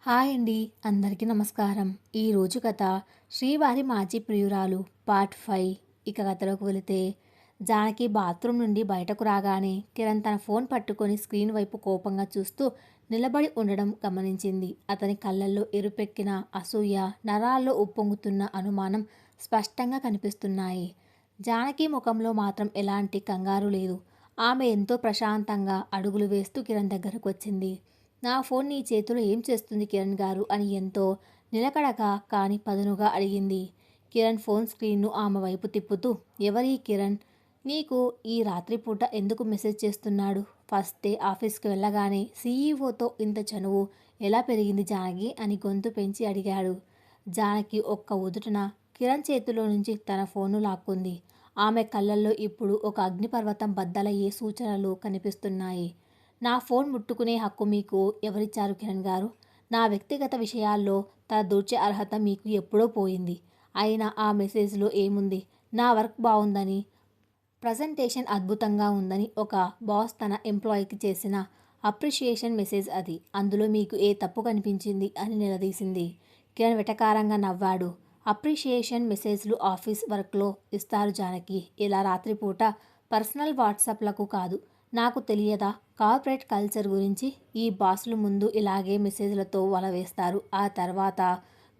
Hi అండి. అందరికీ నమస్కారం. ఈరోజు కథ 'శ్రీవారి మాజీ ప్రియురాలు' పార్ట్ 5. ఇక కథలోకి వెళితే, జానకి బాత్రూమ్ నుండి బయటకు రాగానే కిరణ్ తన ఫోన్ పట్టుకొని స్క్రీన్ వైపు కోపంగా చూస్తూ నిలబడి ఉండడం గమనించింది. అతని కళ్ళల్లో ఎరుపెక్కిన అసూయ, నరాల్లో ఉప్పొంగుతున్న అనుమానం స్పష్టంగా కనిపిస్తున్నాయి. జానకి ముఖంలో మాత్రం ఎలాంటి కంగారు లేదు. ఆమె ఎంతో ప్రశాంతంగా అడుగులు వేస్తూ కిరణ్ దగ్గరకు వచ్చింది. నా ఫోన్ నీ చేతిలో ఏం చేస్తుంది కిరణ్ గారు అని ఎంతో నిలకడగా కానీ పదునుగా అడిగింది. కిరణ్ ఫోన్ స్క్రీన్ను ఆమె వైపు తిప్పుతూ, ఎవరి కిరణ్? నీకు ఈ రాత్రిపూట ఎందుకు మెసేజ్ చేస్తున్నాడు? ఫస్ట్ డే ఆఫీస్కి వెళ్ళగానే సీఈఓతో ఇంత చనువు ఎలా పెరిగింది జానకి అని గొంతు పెంచి అడిగాడు. జానకి ఒక్క ఉదుటన కిరణ్ చేతిలో నుంచి తన ఫోన్ను లాక్కుంది. ఆమె కళ్ళల్లో ఇప్పుడు ఒక అగ్నిపర్వతం బద్దలయ్యే సూచనలు కనిపిస్తున్నాయి. నా ఫోన్ ముట్టుకునే హక్కు మీకు ఎవరిచ్చారు కిరణ్ గారు? నా వ్యక్తిగత విషయాల్లో తల దూర్చే అర్హత మీకు ఎప్పుడో పోయింది. అయినా ఆ మెసేజ్లో ఏముంది? నా వర్క్ బాగుందని, ప్రజెంటేషన్ అద్భుతంగా ఉందని ఒక బాస్ తన ఎంప్లాయీకి చేసిన అప్రిషియేషన్ మెసేజ్ అది. అందులో మీకు ఏ తప్పు కనిపించింది అని నిలదీసింది. కిరణ్ వెటకారంగా నవ్వాడు. అప్రిషియేషన్ మెసేజ్లు ఆఫీస్ వర్క్లో ఇస్తారు జానకి, ఇలా రాత్రిపూట పర్సనల్ వాట్సాప్లకు కాదు. నాకు తెలియదా కార్పొరేట్ కల్చర్ గురించి? ఈ బాసులు ముందు ఇలాగే మెసేజ్లతో వల వేస్తారు. ఆ తర్వాత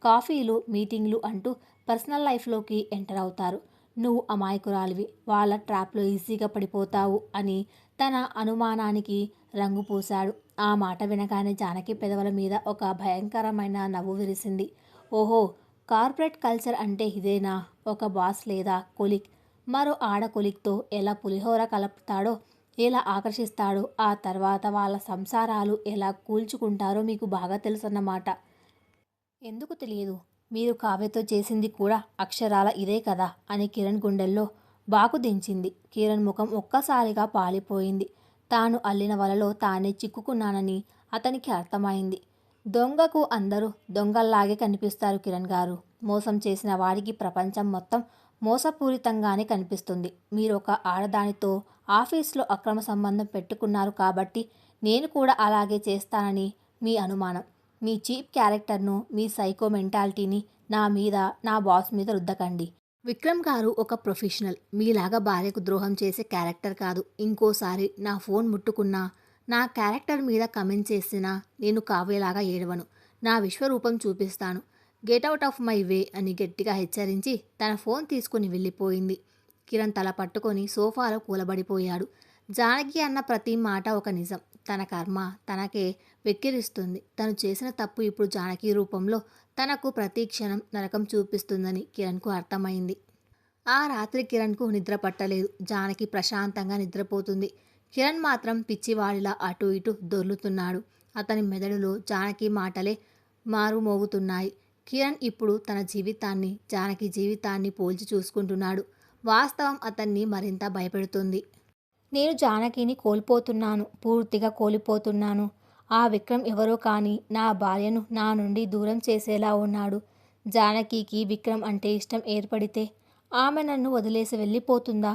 కాఫీలు, మీటింగ్లు అంటూ పర్సనల్ లైఫ్లోకి ఎంటర్ అవుతారు. నువ్వు అమాయకురాలివి, వాళ్ళ ట్రాప్లో ఈజీగా పడిపోతావు అని తన అనుమానానికి రంగు పూశాడు. ఆ మాట వినగానే జానకి పెదవుల మీద ఒక భయంకరమైన నవ్వు విరిసింది. ఓహో, కార్పొరేట్ కల్చర్ అంటే ఇదేనా? ఒక బాస్ లేదా కొలిక్ మరో ఆడ కొలిక్తో ఎలా పులిహోర కలుపుతాడో, ఎలా ఆకర్షిస్తాడో, ఆ తర్వాత వాళ్ళ సంసారాలు ఎలా కూల్చుకుంటారో మీకు బాగా తెలుసన్నమాట. ఎందుకు తెలియదు? మీరు కావ్యతో చేసింది కూడా అక్షరాల ఇదే కదా అని కిరణ్ గుండెల్లో బాకు దించింది. కిరణ్ ముఖం ఒక్కసారిగా పాలిపోయింది. తాను అల్లిన వలలో తానే చిక్కుకున్నానని అతనికి అర్థమైంది. దొంగకు అందరూ దొంగల్లాగే కనిపిస్తారు కిరణ్ గారు. మోసం చేసిన వాడికి ప్రపంచం మొత్తం మోసపూరితంగానే కనిపిస్తుంది. మీరు ఒక ఆడదానితో ఆఫీస్లో అక్రమ సంబంధం పెట్టుకున్నారు కాబట్టి నేను కూడా అలాగే చేస్తానని మీ అనుమానం. మీ చీప్ క్యారెక్టర్ను, మీ సైకో మెంటాలిటీని నా మీద, నా బాస్ మీద రుద్దకండి. విక్రమ్ గారు ఒక ప్రొఫెషనల్. మీలాగా భార్యకు ద్రోహం చేసే క్యారెక్టర్ కాదు. ఇంకోసారి నా ఫోన్ ముట్టుకున్నా, నా క్యారెక్టర్ మీద కమెంట్ చేసినా నేను కావ్యలాగా ఏడవను. నా విశ్వరూపం చూపిస్తాను. Get out of my way అని గట్టిగా హెచ్చరించి తన ఫోన్ తీసుకుని వెళ్ళిపోయింది. కిరణ్ తల పట్టుకొని సోఫాలో కూలబడిపోయాడు. జానకి అన్న ప్రతి మాట ఒక నిజం. తన కర్మ తనకే వెక్కిరిస్తుంది. తను చేసిన తప్పు ఇప్పుడు జానకి రూపంలో తనకు ప్రతి క్షణం నరకం చూపిస్తుందని కిరణ్కు అర్థమైంది. ఆ రాత్రి కిరణ్కు నిద్ర పట్టలేదు. జానకి ప్రశాంతంగా నిద్రపోతుంది. కిరణ్ మాత్రం పిచ్చివాడిలా అటు ఇటు దొర్లుతున్నాడు. అతని మెదడులో జానకి మాటలే మారుమోగుతున్నాయి. కిరణ్ ఇప్పుడు తన జీవితాన్ని, జానకి జీవితాన్ని పోల్చి చూసుకుంటున్నాడు. వాస్తవం అతన్ని మరింత భయపెడుతుంది. నేను జానకిని కోల్పోతున్నాను, పూర్తిగా కోల్పోతున్నాను. ఆ విక్రమ్ ఎవరో కానీ నా భార్యను నా నుండి దూరం చేసేలా ఉన్నాడు. జానకికి విక్రమ్ అంటే ఇష్టం ఏర్పడితే ఆమె నన్ను వదిలేసి వెళ్ళిపోతుందా?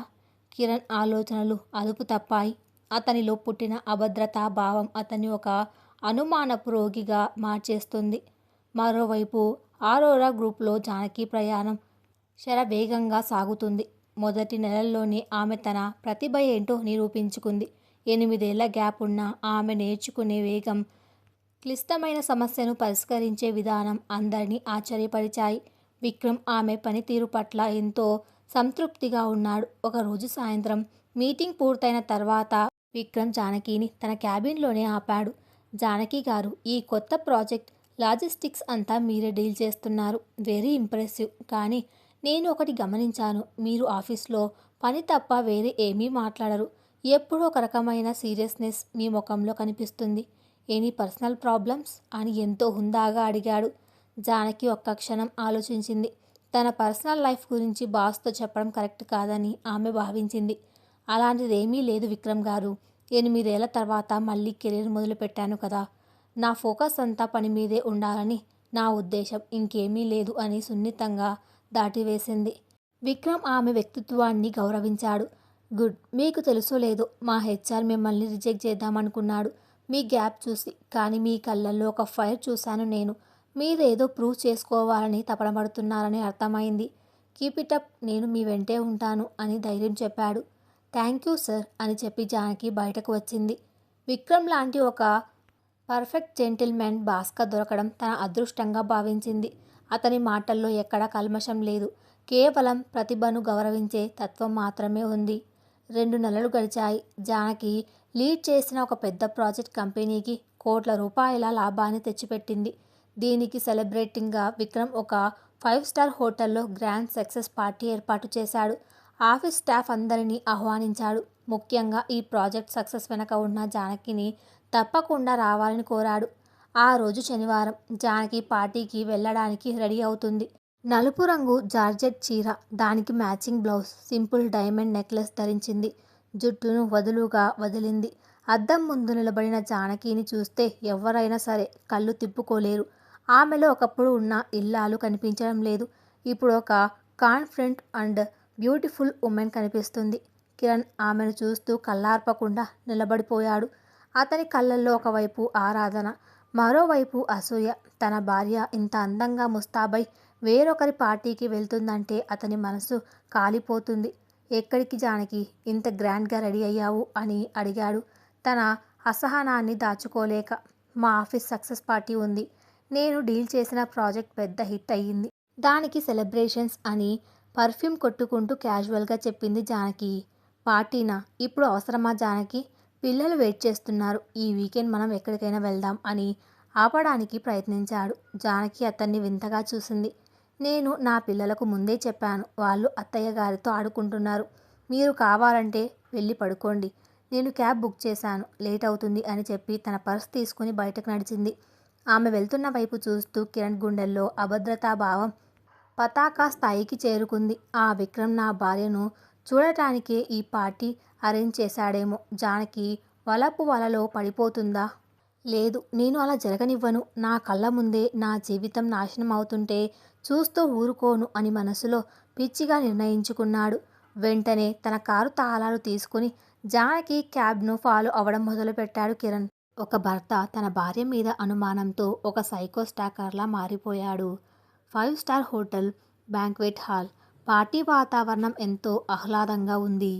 కిరణ్ ఆలోచనలు అదుపు తప్పాయి. అతనిలో పుట్టిన అభద్రతా భావం అతన్ని ఒక అనుమానపు రోగిగా మార్చేస్తుంది. మరోవైపు ఆరోరా గ్రూప్లో జానకి ప్రయాణం శరవేగంగా సాగుతుంది. మొదటి నెలల్లోనే ఆమె తన ప్రతిభ ఏంటో నిరూపించుకుంది. 8 ఏళ్ల గ్యాప్ ఉన్న ఆమె నేర్చుకునే వేగం, క్లిష్టమైన సమస్యను పరిష్కరించే విధానం అందరినీ ఆశ్చర్యపరిచాయి. విక్రమ్ ఆమె పనితీరు పట్ల ఎంతో సంతృప్తిగా ఉన్నాడు. ఒకరోజు సాయంత్రం మీటింగ్ పూర్తయిన తర్వాత విక్రమ్ జానకిని తన క్యాబిన్లోనే ఆపాడు. జానకి గారు, ఈ కొత్త ప్రాజెక్ట్ లాజిస్టిక్స్ అంతా మీరే డీల్ చేస్తున్నారు. Very impressive. కానీ నేను ఒకటి గమనించాను. మీరు ఆఫీస్లో పని తప్ప వేరే ఏమీ మాట్లాడరు. ఎప్పుడూ ఒక రకమైన సీరియస్నెస్ మీ ముఖంలో కనిపిస్తుంది. ఎనీ పర్సనల్ ప్రాబ్లమ్స్ అని ఎంతో హుందాగా అడిగాడు. జానకి ఒక్క క్షణం ఆలోచించింది. తన పర్సనల్ లైఫ్ గురించి బాస్తో చెప్పడం కరెక్ట్ కాదని ఆమె భావించింది. అలాంటిదేమీ లేదు విక్రమ్ గారు. 8 ఏళ్ల తర్వాత మళ్ళీ కెరీర్ మొదలుపెట్టాను కదా. నా ఫోకస్ అంతా పని మీదే ఉండాలని నా ఉద్దేశం, ఇంకేమీ లేదు అని సున్నితంగా దాటివేసింది. విక్రమ్ ఆమె వ్యక్తిత్వాన్ని గౌరవించాడు. గుడ్. మీకు తెలుసో లేదో మా హెచ్ఆర్ మిమ్మల్ని రిజెక్ట్ చేద్దామనుకున్నాడు. మీ గ్యాప్ చూసి. కానీ మీ కళ్ళల్లో ఒక ఫైర్ చూశాను నేను. మీరేదో ప్రూవ్ చేసుకోవాలని తపనపడుతున్నారని అర్థమైంది. కీప్ ఇట్ అప్, నేను మీ వెంటే ఉంటాను అని ధైర్యం చెప్పాడు. థ్యాంక్ యూ సార్ అని చెప్పి జానకి బయటకు వచ్చింది. విక్రమ్ లాంటి ఒక పర్ఫెక్ట్ జెంటిల్మెన్ బాస్గా దొరకడం తన అదృష్టంగా భావించింది. అతని మాటల్లో ఎక్కడా కల్మషం లేదు. కేవలం ప్రతిభను గౌరవించే తత్వం మాత్రమే ఉంది. 2 నెలలు గడిచాయి. జానకి లీడ్ చేసిన ఒక పెద్ద ప్రాజెక్ట్ కంపెనీకి కోట్ల రూపాయల లాభాన్ని తెచ్చిపెట్టింది. దీనికి సెలబ్రేటింగ్గా విక్రమ్ ఒక 5 స్టార్ హోటల్లో గ్రాండ్ సక్సెస్ పార్టీ ఏర్పాటు చేశాడు. ఆఫీస్ స్టాఫ్ అందరినీ ఆహ్వానించాడు. ముఖ్యంగా ఈ ప్రాజెక్ట్ సక్సెస్ వెనక ఉన్న జానకిని తప్పకుండా రావాలని కోరాడు. ఆ రోజు శనివారం. జానకి పార్టీకి వెళ్ళడానికి రెడీ అవుతుంది. నలుపు రంగు జార్జెట్ చీర, దానికి matching blouse, simple diamond necklace ధరించింది. జుట్టును వదులుగా వదిలింది. అద్దం ముందు నిలబడిన జానకిని చూస్తే ఎవరైనా సరే కళ్ళు తిప్పుకోలేరు. ఆమెలో ఒకప్పుడు ఉన్న ఇల్లాలు కనిపించడం లేదు. ఇప్పుడు ఒక కాన్ఫిడెంట్ అండ్ బ్యూటిఫుల్ ఉమెన్ కనిపిస్తుంది. కిరణ్ ఆమెను చూస్తూ కళ్ళార్పకుండా నిలబడిపోయాడు. అతని కళ్ళల్లో ఒకవైపు ఆరాధన, మరోవైపు అసూయ. తన భార్య ఇంత అందంగా ముస్తాబై వేరొకరి పార్టీకి వెళ్తుందంటే అతని మనసు కాలిపోతుంది. ఎక్కడికి జానకి, ఇంత గ్రాండ్గా రెడీ అయ్యావు అని అడిగాడు తన అసహనాన్ని దాచుకోలేక. మా ఆఫీస్ సక్సెస్ పార్టీ ఉంది. నేను డీల్ చేసిన ప్రాజెక్ట్ పెద్ద హిట్ అయ్యింది. దానికి సెలబ్రేషన్స్ అని పర్ఫ్యూమ్ కొట్టుకుంటూ క్యాజువల్గా చెప్పింది జానకి. పార్టీనా? ఇప్పుడు అవసరమా జానకి? పిల్లలు వెయిట్ చేస్తున్నారు. ఈ వీకెండ్ మనం ఎక్కడికైనా వెళ్దాం అని ఆపడానికి ప్రయత్నించాడు. జానకి అతన్ని వింతగా చూసింది. నేను నా పిల్లలకు ముందే చెప్పాను. వాళ్ళు అత్తయ్య గారితో ఆడుకుంటున్నారు. మీరు కావాలంటే వెళ్ళి పడుకోండి. నేను క్యాబ్ బుక్ చేశాను, లేట్ అవుతుంది అని చెప్పి తన పర్స్ తీసుకుని బయటకు నడిచింది. ఆమె వెళ్తున్న వైపు చూస్తూ కిరణ్ గుండెల్లో అభద్రతాభావం పతాక స్థాయికి చేరుకుంది. ఆ విక్రమ్ నా భార్యను చూడటానికే ఈ పార్టీ అరేంజ్ చేశాడేమో. జానకి వలపు వలలో పడిపోతుందా? లేదు, నేను అలా జరగనివ్వను. నా కళ్ళ ముందే నా జీవితం నాశనం అవుతుంటే చూస్తూ ఊరుకోను అని మనసులో పిచ్చిగా నిర్ణయించుకున్నాడు. వెంటనే తన కారు తాళాలు తీసుకుని జానకి క్యాబ్ను ఫాలో అవ్వడం మొదలుపెట్టాడు కిరణ్. ఒక భర్త తన భార్య మీద అనుమానంతో ఒక సైకో స్టాకర్లా మారిపోయాడు. 5 star hotel banquet hall. Party వాతావరణం ఎంతో ఆహ్లాదంగా ఉంది.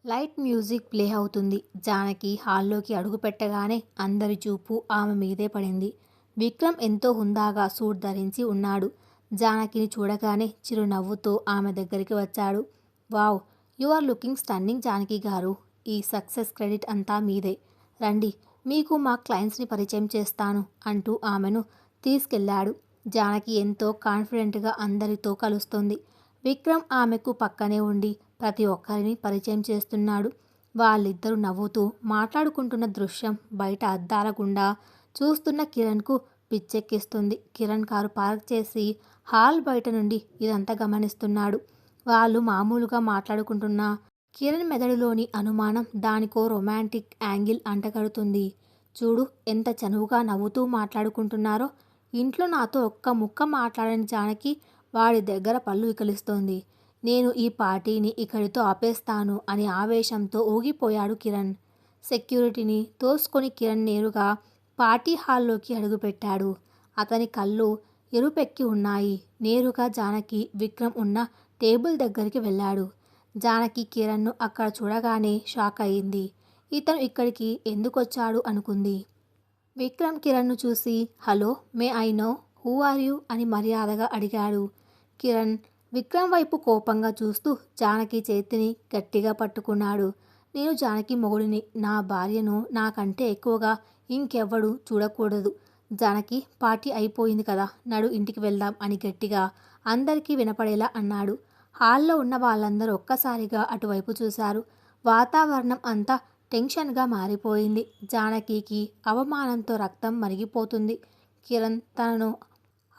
లైట్ మ్యూజిక్ ప్లే అవుతుంది. జానకి హాల్లోకి అడుగు పెట్టగానే అందరి చూపు ఆమె మీదే పడింది. విక్రమ్ ఎంతో హుందాగా సూట్ ధరించి ఉన్నాడు. జానకిని చూడగానే చిరునవ్వుతో ఆమె దగ్గరికి వచ్చాడు. Wow, you are looking stunning Janaki గారు. ఈ సక్సెస్ క్రెడిట్ అంతా మీదే. రండి, మీకు మా క్లయింట్స్ని పరిచయం చేస్తాను అంటూ ఆమెను తీసుకెళ్లాడు. జానకి ఎంతో కాన్ఫిడెంట్గా అందరితో కలుస్తుంది. విక్రమ్ ఆమెకు పక్కనే ఉండి ప్రతి ఒక్కరిని పరిచయం చేస్తున్నాడు. వాళ్ళిద్దరూ నవ్వుతూ మాట్లాడుకుంటున్న దృశ్యం బయట అద్దాల గుండా చూస్తున్న కిరణ్కు పిచ్చెక్కిస్తుంది. కిరణ్ కారు పార్క్ చేసి హాల్ బయట నుండి ఇదంతా గమనిస్తున్నాడు. వాళ్ళు మామూలుగా మాట్లాడుకుంటున్నా కిరణ్ మెదడులోని అనుమానం దానికో రొమాంటిక్ యాంగిల్ అంటగడుతుంది. చూడు, ఎంత చనువుగా నవ్వుతూ మాట్లాడుకుంటున్నారో. ఇంట్లో నాతో ఒక్క ముక్క మాట్లాడని జానకి వాడి దగ్గర పళ్ళు వికలిస్తోంది. నేను ఈ పార్టీని ఇక్కడితో ఆపేస్తాను అని ఆవేశంతో ఊగిపోయాడు కిరణ్. సెక్యూరిటీని తోసుకొని కిరణ్ నేరుగా పార్టీ హాల్లోకి అడుగుపెట్టాడు. అతని కళ్ళు ఎరుపెక్కి ఉన్నాయి. నేరుగా జానకి, విక్రమ్ ఉన్న టేబుల్ దగ్గరికి వెళ్ళాడు. జానకి కిరణ్ను అక్కడ చూడగానే షాక్ అయింది. ఇతను ఇక్కడికి ఎందుకొచ్చాడు అనుకుంది. విక్రమ్ కిరణ్ను చూసి hello, may I know who are you అని మర్యాదగా అడిగాడు. కిరణ్ విక్రమ్ వైపు కోపంగా చూస్తూ జానకి చేతిని గట్టిగా పట్టుకున్నాడు. నేను జానకి మొగుడిని. నా భార్యను నాకంటే ఎక్కువగా ఇంకెవ్వడు చూడకూడదు. జానకి, పార్టీ అయిపోయింది కదా, నడు ఇంటికి వెళ్దాం అని గట్టిగా అందరికీ వినపడేలా అన్నాడు. హాల్లో ఉన్న వాళ్ళందరూ ఒక్కసారిగా అటువైపు చూశారు. వాతావరణం అంతా టెన్షన్గా మారిపోయింది. జానకికి అవమానంతో రక్తం మరిగిపోతుంది. కిరణ్ తనను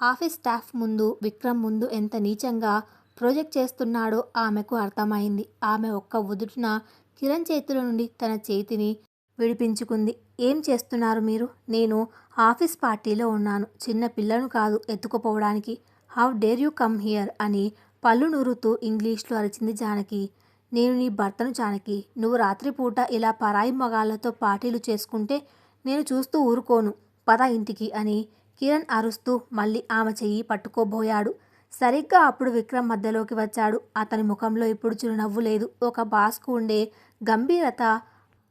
ఆఫీస్ స్టాఫ్ ముందు, విక్రమ్ ముందు ఎంత నీచంగా ప్రొజెక్ట్ చేస్తున్నాడో ఆమెకు అర్థమైంది. ఆమె ఒక్క ఉదుటున కిరణ్ చేతిలో నుండి తన చేతిని విడిపించుకుంది. ఏం చేస్తున్నారు మీరు? నేను ఆఫీస్ పార్టీలో ఉన్నాను. చిన్న పిల్లను కాదు ఎత్తుకుపోవడానికి. How dare you come here అని పళ్ళు నూరుతూ ఇంగ్లీష్లో అరిచింది జానకి. నేను నీ భర్తను జానకి. నువ్వు రాత్రిపూట ఇలా పరాయి మగాళ్లతో పార్టీలు చేసుకుంటే నేను చూస్తూ ఊరుకోను, పద ఇంటికి అని కిరణ్ అరుస్తూ మళ్ళీ ఆమె చెయ్యి పట్టుకోబోయాడు. సరిగ్గా అప్పుడు విక్రమ్ మధ్యలోకి వచ్చాడు. అతని ముఖంలో ఇప్పుడు చిరునవ్వు లేదు. ఒక బాస్కు ఉండే గంభీరత,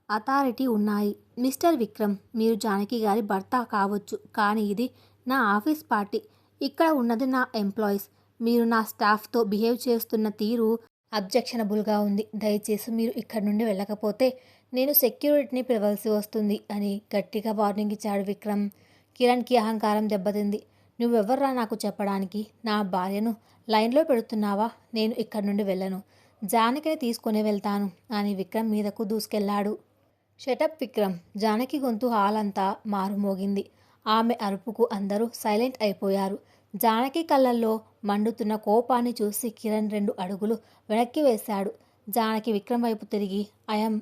అథారిటీ ఉన్నాయి. మిస్టర్ విక్రమ్, మీరు జానకి గారి భర్త కావచ్చు, కానీ ఇది నా ఆఫీస్ పార్టీ. ఇక్కడ ఉన్నది నా ఎంప్లాయీస్. మీరు నా స్టాఫ్తో బిహేవ్ చేస్తున్న తీరు అబ్జెక్షనబుల్గా ఉంది. దయచేసి మీరు ఇక్కడి నుండి వెళ్ళకపోతే నేను సెక్యూరిటీని పిలవాల్సి వస్తుంది అని గట్టిగా వార్నింగ్ ఇచ్చాడు విక్రమ్. కిరణ్కి అహంకారం దెబ్బతింది. నువ్వెవర్రా నాకు చెప్పడానికి? నా భార్యను లైన్లో పెడుతున్నావా? నేను ఇక్కడి నుండి వెళ్ళను. జానకిని తీసుకుని వెళ్తాను అని విక్రమ్ మీదకు దూసుకెళ్లాడు. షటప్ విక్రమ్! జానకి గొంతు హాల్ అంతా మారుమోగింది. ఆమె అరుపుకు అందరూ సైలెంట్ అయిపోయారు. జానకి కళ్ళల్లో మండుతున్న కోపాన్ని చూసి కిరణ్ 2 అడుగులు వెనక్కి వేశాడు. జానకి విక్రమ్ వైపు తిరిగి, ఐఎమ్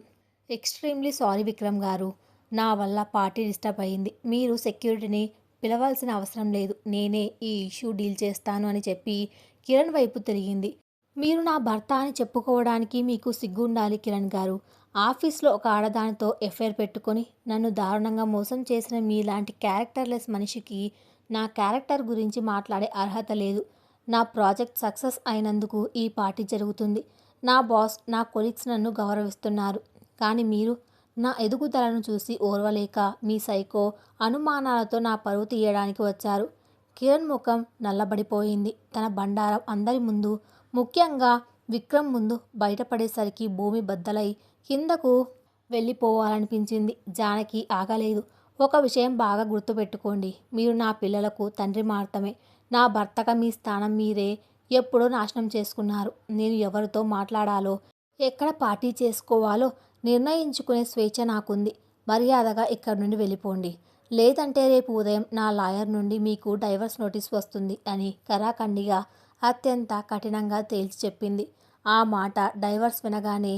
ఎక్స్ట్రీమ్లీ సారీ విక్రమ్ గారు. నా వల్ల పార్టీ డిస్టర్బ్ అయింది. మీరు సెక్యూరిటీని పిలవాల్సిన అవసరం లేదు. నేనే ఈ ఇష్యూ డీల్ చేస్తాను అని చెప్పి కిరణ్ వైపు తిరిగింది. మీరు నా భర్త అని చెప్పుకోవడానికి మీకు సిగ్గుండాలి కిరణ్ గారు. ఆఫీస్లో ఒక ఆడదానితో ఎఫ్ఐఆర్ పెట్టుకొని నన్ను దారుణంగా మోసం చేసిన మీలాంటి క్యారెక్టర్లెస్ మనిషికి నా క్యారెక్టర్ గురించి మాట్లాడే అర్హత లేదు. నా ప్రాజెక్ట్ సక్సెస్ అయినందుకు ఈ పార్టీ జరుగుతుంది. నా బాస్, నా కొలీగ్స్ నన్ను గౌరవిస్తున్నారు. కానీ మీరు నా ఎదుగుదలను చూసి ఓర్వలేక మీ సైకో అనుమానాలతో నా పరువు తీయడానికి వచ్చారు. కిరణ్ ముఖం నల్లబడిపోయింది. తన బండారం అందరి ముందు, ముఖ్యంగా విక్రమ్ ముందు బయటపడేసరికి భూమి బద్దలై కిందకు వెళ్ళిపోవాలనిపించింది. జానకి ఆగలేదు. ఒక విషయం బాగా గుర్తుపెట్టుకోండి. మీరు నా పిల్లలకు తండ్రి మాత్రమే. నా భర్తగా మీ స్థానం మీరే ఎప్పుడో నాశనం చేసుకున్నారు. నేను ఎవరితో మాట్లాడాలో, ఎక్కడ పార్టీ చేసుకోవాలో నిర్ణయించుకునే స్వేచ్ఛ నాకుంది. మర్యాదగా ఇక్కడి నుండి వెళ్ళిపోండి. లేదంటే రేపు ఉదయం నా లాయర్ నుండి మీకు డైవర్స్ నోటీస్ వస్తుంది అని కరాఖండిగా, అత్యంత కఠినంగా తేల్చి చెప్పింది. ఆ మాట డైవర్స్ వినగానే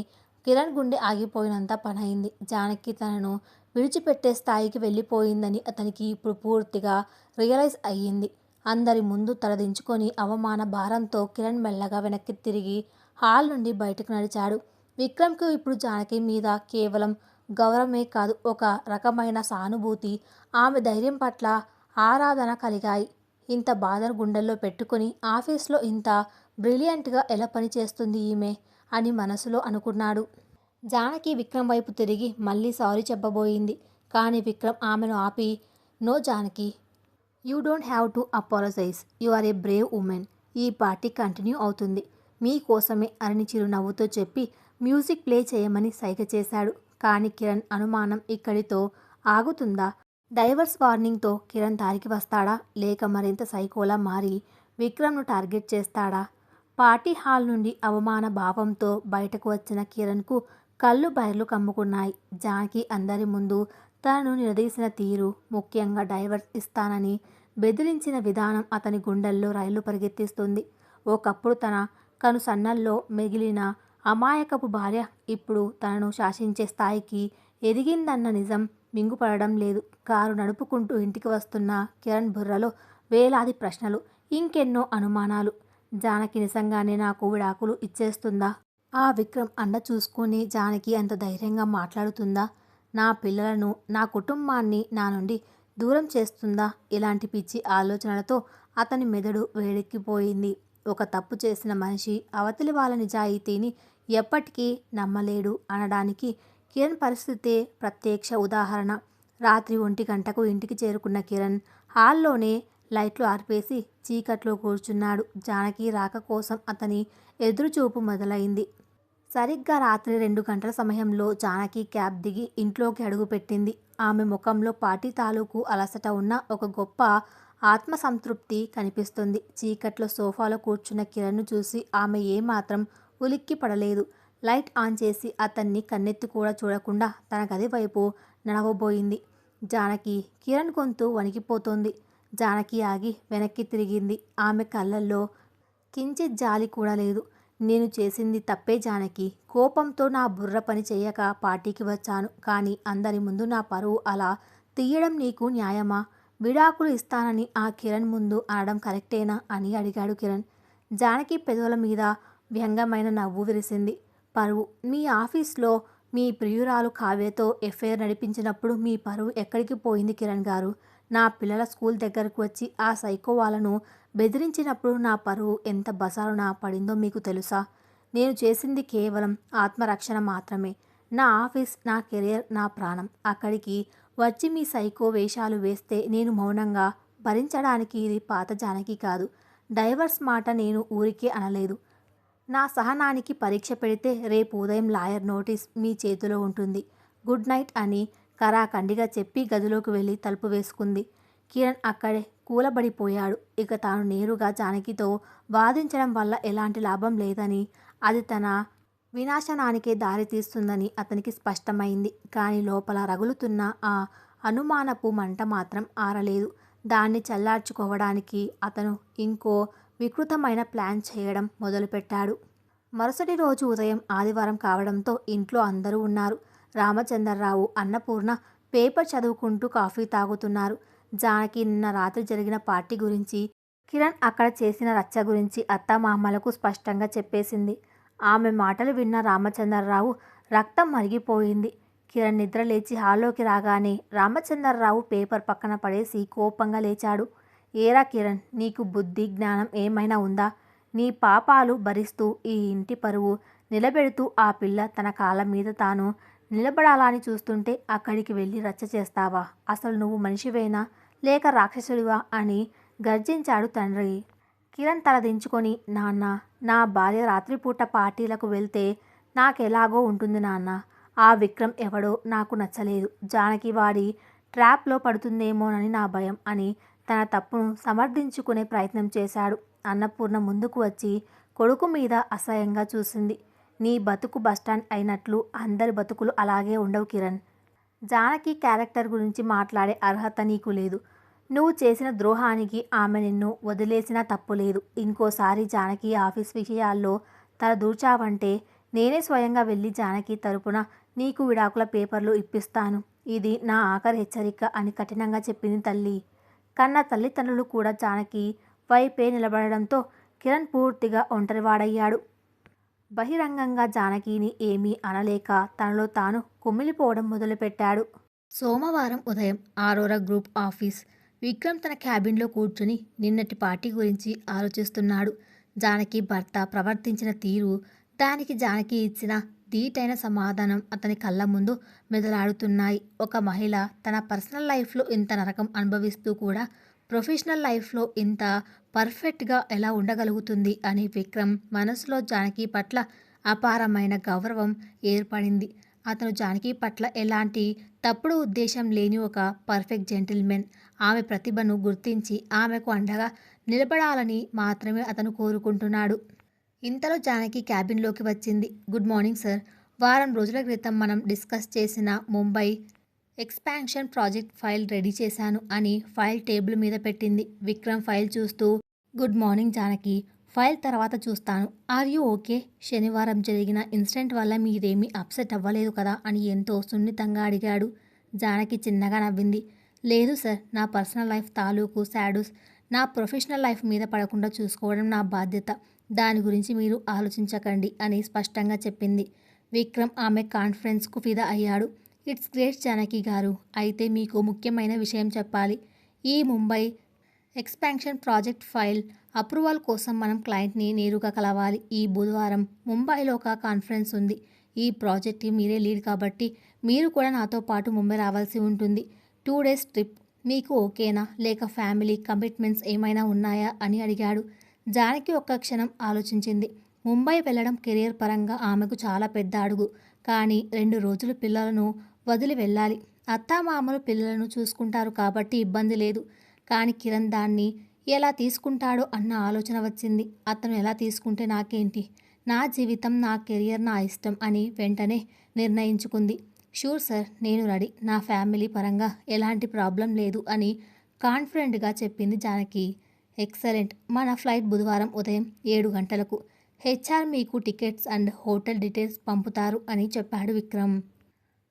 కిరణ్ గుండె ఆగిపోయినంత పనైంది. జానకి తనను విడిచిపెట్టే స్థాయికి వెళ్ళిపోయిందని అతనికి ఇప్పుడు పూర్తిగా రియలైజ్ అయ్యింది. అందరి ముందు తలదించుకొని అవమాన భారంతో కిరణ్ మెల్లగా వెనక్కి తిరిగి హాల్ నుండి బయటకు నడిచాడు. విక్రమ్కు ఇప్పుడు జానకి మీద కేవలం గౌరవమే కాదు, ఒక రకమైన సానుభూతి, ఆమె ధైర్యం పట్ల ఆరాధన కలిగాయి. ఇంత బాధను గుండెల్లో పెట్టుకుని ఆఫీస్లో ఇంత బ్రిలియంట్గా ఎలా పనిచేస్తుంది ఈమె అని మనసులో అనుకున్నాడు. జానకి విక్రమ్ వైపు తిరిగి మళ్ళీ సారీ చెప్పబోయింది. కానీ విక్రమ్ ఆమెను ఆపి, no Janaki, you don't have to apologise. You are a brave woman. ఈ పార్టీ కంటిన్యూ అవుతుంది మీకోసమే అని చిరునవ్వుతో చెప్పి మ్యూజిక్ ప్లే చేయమని సైగ చేశాడు. కానీ కిరణ్ అనుమానం ఇక్కడితో ఆగుతుందా? డైవర్స్ వార్నింగ్తో కిరణ్ దారికి వస్తాడా, లేక మరింత సైకోలా మారి విక్రమ్ను టార్గెట్ చేస్తాడా? పార్టీ హాల్ నుండి అవమాన భావంతో బయటకు వచ్చిన కిరణ్కు కళ్ళు బైర్లు కమ్ముకున్నాయి. జానకి అందరి ముందు తనను నిలదీసిన తీరు, ముఖ్యంగా డైవర్స్ ఇస్తానని బెదిరించిన విధానం అతని గుండెల్లో రైళ్లు పరిగెత్తిస్తుంది. ఒకప్పుడు తన కనుసన్నల్లో మిగిలిన అమాయకపు భార్య ఇప్పుడు తనను శాసించే స్థాయికి ఎదిగిందన్న నిజం మింగుపడడం లేదు. కారు నడుపుకుంటూ ఇంటికి వస్తున్న కిరణ్ బుర్రలో వేలాది ప్రశ్నలు, ఇంకెన్నో అనుమానాలు. జానకి నిజంగానే నాకు విడాకులు ఇచ్చేస్తుందా? ఆ విక్రమ్ అండ చూసుకుని జానకి అంత ధైర్యంగా మాట్లాడుతుందా? నా పిల్లలను, నా కుటుంబాన్ని నా నుండి దూరం చేస్తుందా? ఇలాంటి పిచ్చి ఆలోచనలతో అతని మెదడు వేడెక్కిపోయింది. ఒక తప్పు చేసిన మనిషి అవతలి వాళ్ళ నిజాయితీని ఎప్పటికీ నమ్మలేడు అనడానికి కిరణ్ పరిస్థితే ప్రత్యక్ష ఉదాహరణ. రాత్రి 1 గంటకు ఇంటికి చేరుకున్న కిరణ్ హాల్లోనే లైట్లు ఆర్పేసి చీకట్లో కూర్చున్నాడు. జానకి రాక కోసం అతని ఎదురుచూపు మొదలైంది. సరిగ్గా రాత్రి 2 గంటల సమయంలో జానకి క్యాబ్ దిగి ఇంట్లోకి అడుగుపెట్టింది. ఆమె ముఖంలో పార్టీ తాలూకు అలసట ఉన్న ఒక గొప్ప ఆత్మసంతృప్తి కనిపిస్తుంది. చీకట్లో సోఫాలో కూర్చున్న కిరణ్ను చూసి ఆమె ఏమాత్రం ఉలిక్కి పడలేదు. లైట్ ఆన్ చేసి అతన్ని కన్నెత్తి కూడా చూడకుండా తన గది వైపు నడవబోయింది. జానకి, కిరణ్ గొంతు వణికిపోతోంది. జానకి ఆగి వెనక్కి తిరిగింది. ఆమె కళ్ళల్లో కించిత్ జాలి కూడా లేదు. నేను చేసింది తప్పే జానకి. కోపంతో నా బుర్ర పని చెయ్యక పార్టీకి వచ్చాను. కానీ అందరి ముందు నా పరువు అలా తీయడం నీకు న్యాయమా? విడాకులు ఇస్తానని ఆ కిరణ్ ముందు అనడం కరెక్టేనా అని అడిగాడు కిరణ్. జానకి పెదవుల మీద వ్యంగ్యమైన నవ్వు విరిసింది. పరువు? మీ ఆఫీస్లో మీ ప్రియురాలు కావ్యతో ఎఫ్ఐఆర్ నడిపించినప్పుడు మీ పరువు ఎక్కడికి పోయింది కిరణ్ గారు? నా పిల్లల స్కూల్ దగ్గరకు వచ్చి ఆ సైకో వాళ్ళను బెదిరించినప్పుడు నా పరువు ఎంత బజారున పడిందో మీకు తెలుసా? నేను చేసింది కేవలం ఆత్మరక్షణ మాత్రమే. నా ఆఫీస్, నా కెరియర్, నా ప్రాణం. అక్కడికి వచ్చి మీ సైకో వేషాలు వేస్తే నేను మౌనంగా భరించడానికి ఇది పాత జానకి కాదు. డైవర్స్ మాట నేను ఊరికే అనలేదు. నా సహనానికి పరీక్ష పెడితే రేపు ఉదయం లాయర్ నోటీస్ మీ చేతిలో ఉంటుంది. గుడ్ నైట్ అని కరాఖండిగా చెప్పి గదిలోకి వెళ్ళి తలుపు వేసుకుంది. కిరణ్ అక్కడే కూలబడిపోయాడు. ఇక తాను నేరుగా జానకితో వాదించడం వల్ల ఎలాంటి లాభం లేదని, అది తన వినాశనానికే దారి తీస్తుందని అతనికి స్పష్టమైంది. కానీ లోపల రగులుతున్న ఆ అనుమానపు మంట మాత్రం ఆరలేదు. దాన్ని చల్లార్చుకోవడానికి అతను ఇంకో వికృతమైన ప్లాన్ చేయడం మొదలుపెట్టాడు. మరుసటి రోజు ఉదయం ఆదివారం కావడంతో ఇంట్లో అందరూ ఉన్నారు. రామచంద్రరావు, అన్నపూర్ణ పేపర్ చదువుకుంటూ కాఫీ తాగుతున్నారు. జానకి నిన్న రాత్రి జరిగిన పార్టీ గురించి, కిరణ్ అక్కడ చేసిన రచ్చ గురించి అత్తామామలకు స్పష్టంగా చెప్పేసింది. ఆమె మాటలు విన్న రామచంద్రరావు రక్తం మరిగిపోయింది. కిరణ్ నిద్ర లేచి హాల్లోకి రాగానే రామచంద్రరావు పేపర్ పక్కన పడేసి కోపంగా లేచాడు. ఏరా కిరణ్, నీకు బుద్ధి జ్ఞానం ఏమైనా ఉందా? నీ పాపాలు భరిస్తూ ఈ ఇంటి పరువు నిలబెడుతూ ఆ పిల్ల తన కాళ్ళ మీద తాను నిలబడాలని చూస్తుంటే అక్కడికి వెళ్ళి రచ్చ చేస్తావా? అసలు నువ్వు మనిషివేనా లేక రాక్షసుడివా అని గర్జించాడు తండ్రి. కిరణ్ తలదించుకొని, నాన్న, నా భార్య రాత్రిపూట పార్టీలకు వెళ్తే నాకెలాగో ఉంటుంది నాన్న. ఆ విక్రమ్ ఎవడో నాకు నచ్చలేదు. జానకి వాడి ట్రాప్లో పడుతుందేమోనని నా భయం అని తన తప్పును సమర్థించుకునే ప్రయత్నం చేశాడు. అన్నపూర్ణ ముందుకు వచ్చి కొడుకు మీద అసహ్యంగా చూసింది. నీ బతుకు బస్టాండ్ అయినట్లు అందరి బతుకులు అలాగే ఉండవు కిరణ్. జానకి క్యారెక్టర్ గురించి మాట్లాడే అర్హత నీకు లేదు. నువ్వు చేసిన ద్రోహానికి ఆమె నిన్ను వదిలేసినా తప్పులేదు. ఇంకోసారి జానకి ఆఫీస్ విషయాల్లో తల దూర్చావంటే నేనే స్వయంగా వెళ్ళి జానకి తరపున నీకు విడాకుల పేపర్లు ఇప్పిస్తాను. ఇది నా ఆఖరి హెచ్చరిక అని కఠినంగా చెప్పింది తల్లి. కన్న తల్లిదండ్రులు కూడా జానకి వైపే నిలబడడంతో కిరణ్ పూర్తిగా ఒంటరివాడయ్యాడు. బహిరంగంగా జానకిని ఏమీ అనలేక తనలో తాను కుమిలిపోవడం మొదలుపెట్టాడు. సోమవారం ఉదయం ఆరోరా గ్రూప్ ఆఫీస్. విక్రమ్ తన క్యాబిన్లో కూర్చుని నిన్నటి పార్టీ గురించి ఆలోచిస్తున్నాడు. జానకి భర్త ప్రవర్తించిన తీరు, దానికి జానకి ఇచ్చిన ధీటైన సమాధానం అతని కళ్ళ ముందు మెదలాడుతున్నాయి. ఒక మహిళ తన పర్సనల్ లైఫ్లో ఇంత నరకం అనుభవిస్తూ కూడా ప్రొఫెషనల్ లైఫ్లో ఇంత పర్ఫెక్ట్గా ఎలా ఉండగలుగుతుంది అని విక్రమ్ మనసులో జానకి పట్ల అపారమైన గౌరవం ఏర్పడింది. అతను జానకి పట్ల ఎలాంటి తప్పుడు ఉద్దేశం లేని ఒక పర్ఫెక్ట్ జెంటిల్మెన్. ఆమె ప్రతిభను గుర్తించి ఆమెకు అండగా నిలబడాలని మాత్రమే అతను కోరుకుంటున్నాడు. ఇంతలో జానకి క్యాబిన్లోకి వచ్చింది. Good morning sir. వారం రోజుల క్రితం మనం డిస్కస్ చేసిన Mumbai expansion project file ready చేశాను అని ఫైల్ టేబుల్ మీద పెట్టింది. విక్రమ్ ఫైల్ చూస్తూ, గుడ్ మార్నింగ్ జానకి, ఫైల్ తర్వాత చూస్తాను. Are you okay? శనివారం జరిగిన ఇన్సిడెంట్ వల్ల మీరేమీ అప్సెట్ అవ్వలేదు కదా అని ఎంతో సున్నితంగా అడిగాడు. జానకి చిన్నగా నవ్వింది. లేదు సార్, నా పర్సనల్ లైఫ్ తాలూకు శాడోస్ నా ప్రొఫెషనల్ లైఫ్ మీద పడకుండా చూసుకోవడం నా బాధ్యత. దాని గురించి మీరు ఆలోచించకండి అని స్పష్టంగా చెప్పింది. విక్రమ్ ఆమె కాన్ఫిడెన్స్కు ఫిదా అయ్యాడు. ఇట్స్ గ్రేట్ జానకి గారు. అయితే మీకు ముఖ్యమైన విషయం చెప్పాలి. ఈ Mumbai expansion project file approval కోసం మనం క్లయింట్ని నేరుగా కలవాలి. ఈ బుధవారం ముంబైలో ఒక కాన్ఫరెన్స్ ఉంది. ఈ ప్రాజెక్ట్కి మీరే లీడ్ కాబట్టి మీరు కూడా నాతో పాటు ముంబై రావాల్సి ఉంటుంది. 2 days ట్రిప్. మీకు ఓకేనా లేక ఫ్యామిలీ కమిట్మెంట్స్ ఏమైనా ఉన్నాయా అని అడిగాడు. జానకి ఒక్క క్షణం ఆలోచించింది. ముంబై వెళ్ళడం కెరియర్ పరంగా ఆమెకు చాలా పెద్ద అడుగు. కానీ 2 రోజులు పిల్లలను వదిలి వెళ్ళాలి. అత్తామామలు పిల్లలను చూసుకుంటారు కాబట్టి ఇబ్బంది లేదు. కానీ కిరణ్ దాన్ని ఎలా తీసుకుంటాడో అన్న ఆలోచన వచ్చింది. అతను ఎలా తీసుకుంటే నాకేంటి? నా జీవితం, నా కెరియర్, నా ఇష్టం అని వెంటనే నిర్ణయించుకుంది. షూర్ సార్, నేను రెడీ. నా ఫ్యామిలీ పరంగా ఎలాంటి ప్రాబ్లం లేదు అని కాన్ఫిడెంట్గా చెప్పింది జానకి. ఎక్సలెంట్. మన ఫ్లైట్ బుధవారం ఉదయం 7 గంటలకు. హెచ్ఆర్ మీకు టికెట్స్ అండ్ హోటల్ డీటెయిల్స్ పంపుతారు అని చెప్పాడు విక్రమ్.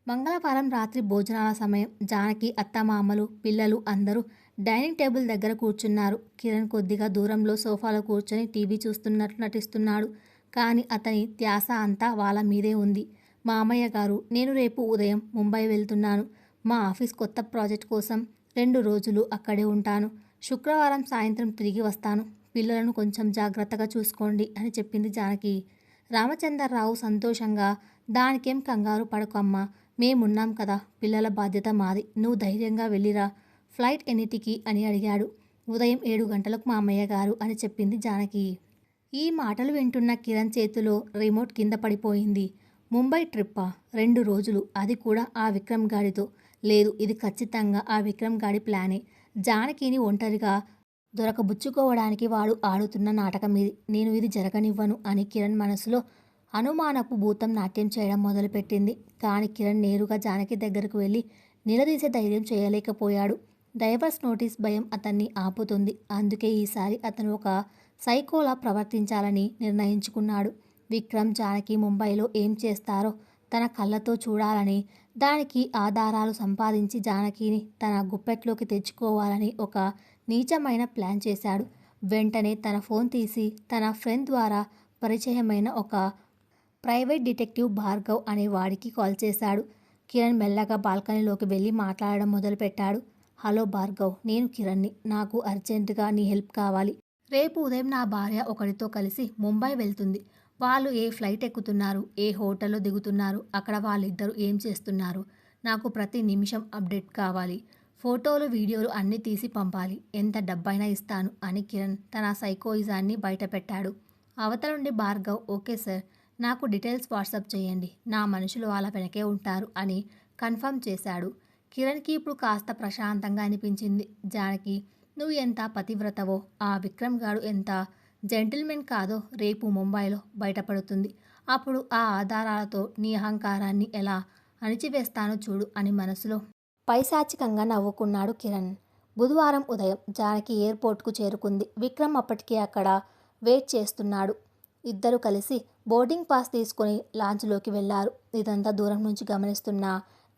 మంగళవారం రాత్రి భోజనాల సమయం. జానకి, అత్తమామలు, పిల్లలు అందరూ డైనింగ్ టేబుల్ దగ్గర కూర్చున్నారు. కిరణ్ కొద్దిగా దూరంలో సోఫాలో కూర్చొని టీవీ చూస్తున్నట్లు నటిస్తున్నాడు. కానీ అతని ధ్యాస అంతా వాళ్ళ మీదే ఉంది. మామయ్య గారు, నేను రేపు ఉదయం ముంబై వెళ్తున్నాను. మా ఆఫీస్ కొత్త ప్రాజెక్ట్ కోసం 2 రోజులు అక్కడే ఉంటాను. శుక్రవారం సాయంత్రం తిరిగి వస్తాను. పిల్లలను కొంచెం జాగ్రత్తగా చూసుకోండి అని చెప్పింది జానకి. రామచంద్రరావు సంతోషంగా, దానికేం కంగారు పడకు అమ్మా, మేమున్నాం కదా, పిల్లల బాధ్యత మాది, నువ్వు ధైర్యంగా వెళ్ళిరా. ఫ్లైట్ ఎన్నిటికి అని అడిగాడు. ఉదయం 7 గంటలకు మామయ్య గారు అని చెప్పింది జానకి. ఈ మాటలు వింటున్న కిరణ్ చేతిలో రిమోట్ కింద పడిపోయింది. ముంబై ట్రిప్పా? 2 రోజులు, అది కూడా ఆ విక్రమ్ గాడితో? లేదు, ఇది ఖచ్చితంగా ఆ విక్రమ్ గాడి ప్లానే. జానకిని ఒంటరిగా దొరకబుచ్చుకోవడానికి వాడు ఆడుతున్న నాటకం ఇది. నేను ఇది జరగనివ్వను అని కిరణ్ మనసులో అనుమానపు భూతం నాట్యం చేయడం మొదలుపెట్టింది. కానీ కిరణ్ నేరుగా జానకి దగ్గరకు వెళ్ళి నిలదీసే ధైర్యం చేయలేకపోయాడు. డైవర్స్ నోటీస్ భయం అతన్ని ఆపుతుంది. అందుకే ఈసారి అతను ఒక సైకోలా ప్రవర్తించాలని నిర్ణయించుకున్నాడు. విక్రమ్, జానకి ముంబైలో ఏం చేస్తారో తన కళ్ళతో చూడాలని, దానికి ఆధారాలు సంపాదించి జానకిని తన గుప్పెట్లోకి తెచ్చుకోవాలని ఒక నీచమైన ప్లాన్ చేశాడు. వెంటనే తన ఫోన్ తీసి తన ఫ్రెండ్ ద్వారా పరిచయమైన ఒక ప్రైవేట్ డిటెక్టివ్ భార్గవ్ అనే వాడికి కాల్ చేశాడు. కిరణ్ మెల్లగా బాల్కనీలోకి వెళ్ళి మాట్లాడడం మొదలుపెట్టాడు. హలో భార్గవ్, నేను కిరణ్ని. నాకు అర్జెంటుగా నీ హెల్ప్ కావాలి. రేపు ఉదయం నా భార్య ఒకరితో కలిసి ముంబై వెళ్తుంది. వాళ్ళు ఏ ఫ్లైట్ ఎక్కుతున్నారు, ఏ హోటల్లో దిగుతున్నారు, అక్కడ వాళ్ళిద్దరూ ఏం చేస్తున్నారు, నాకు ప్రతి నిమిషం అప్డేట్ కావాలి. ఫోటోలు, వీడియోలు అన్నీ తీసి పంపాలి. ఎంత డబ్బైనా ఇస్తాను అని కిరణ్ తన సైకోయిజాన్ని బయటపెట్టాడు. అవతల నుండి భార్గవ్, ఓకే సార్, నాకు డీటెయిల్స్ వాట్సాప్ చేయండి, నా మనుషులు వాళ్ళ వెనకే ఉంటారు అని కన్ఫర్మ్ చేశాడు. కిరణ్కి ఇప్పుడు కాస్త ప్రశాంతంగా అనిపించింది. జానకి, నువ్వు ఎంత పతివ్రతవో, ఆ విక్రమ్ గాడు ఎంత జెంటిల్మెన్ కాదో రేపు ముంబైలో బయటపడుతుంది. అప్పుడు ఆ ఆధారాలతో నీ అహంకారాన్ని ఎలా అణిచివేస్తానో చూడు అని మనసులో పైశాచికంగా నవ్వుకున్నాడు కిరణ్. బుధవారం ఉదయం జానకి ఎయిర్పోర్ట్కు చేరుకుంది. విక్రమ్ అప్పటికే అక్కడ వెయిట్ చేస్తున్నాడు. ఇద్దరు కలిసి బోర్డింగ్ పాస్ తీసుకుని లాంచ్లోకి వెళ్లారు. ఇదంతా దూరం నుంచి గమనిస్తున్న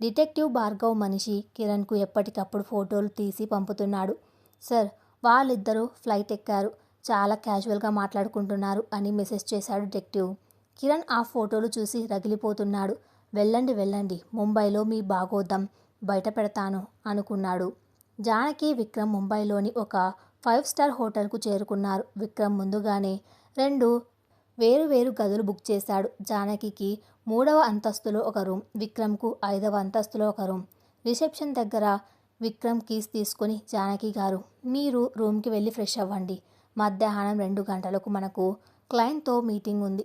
డిటెక్టివ్ భార్గవ్ మనిషి కిరణ్కు ఎప్పటికప్పుడు ఫోటోలు తీసి పంపుతున్నాడు. సార్, వాళ్ళిద్దరూ ఫ్లైట్ ఎక్కారు, చాలా క్యాజువల్గా మాట్లాడుకుంటున్నారు అని మెసేజ్ చేశాడు డిటెక్టివ్. కిరణ్ ఆ ఫోటోలు చూసి రగిలిపోతున్నాడు. వెళ్ళండి వెళ్ళండి, ముంబైలో మీ బాగోద్దం బయట పెడతాను అనుకున్నాడు. జానకి, విక్రమ్ ముంబైలోని ఒక 5 స్టార్ హోటల్కు చేరుకున్నారు. విక్రమ్ ముందుగానే 2 వేరు గదులు బుక్ చేశాడు. జానకికి 3వ అంతస్తులో ఒక రూమ్, విక్రమ్కు 5వ అంతస్తులో ఒక రూమ్. రిసెప్షన్ దగ్గర విక్రమ్ కీస్ తీసుకుని, జానకి గారు, మీరు రూమ్కి వెళ్ళి ఫ్రెష్ అవ్వండి. మధ్యాహ్నం 2 గంటలకు మనకు క్లయింట్తో మీటింగ్ ఉంది.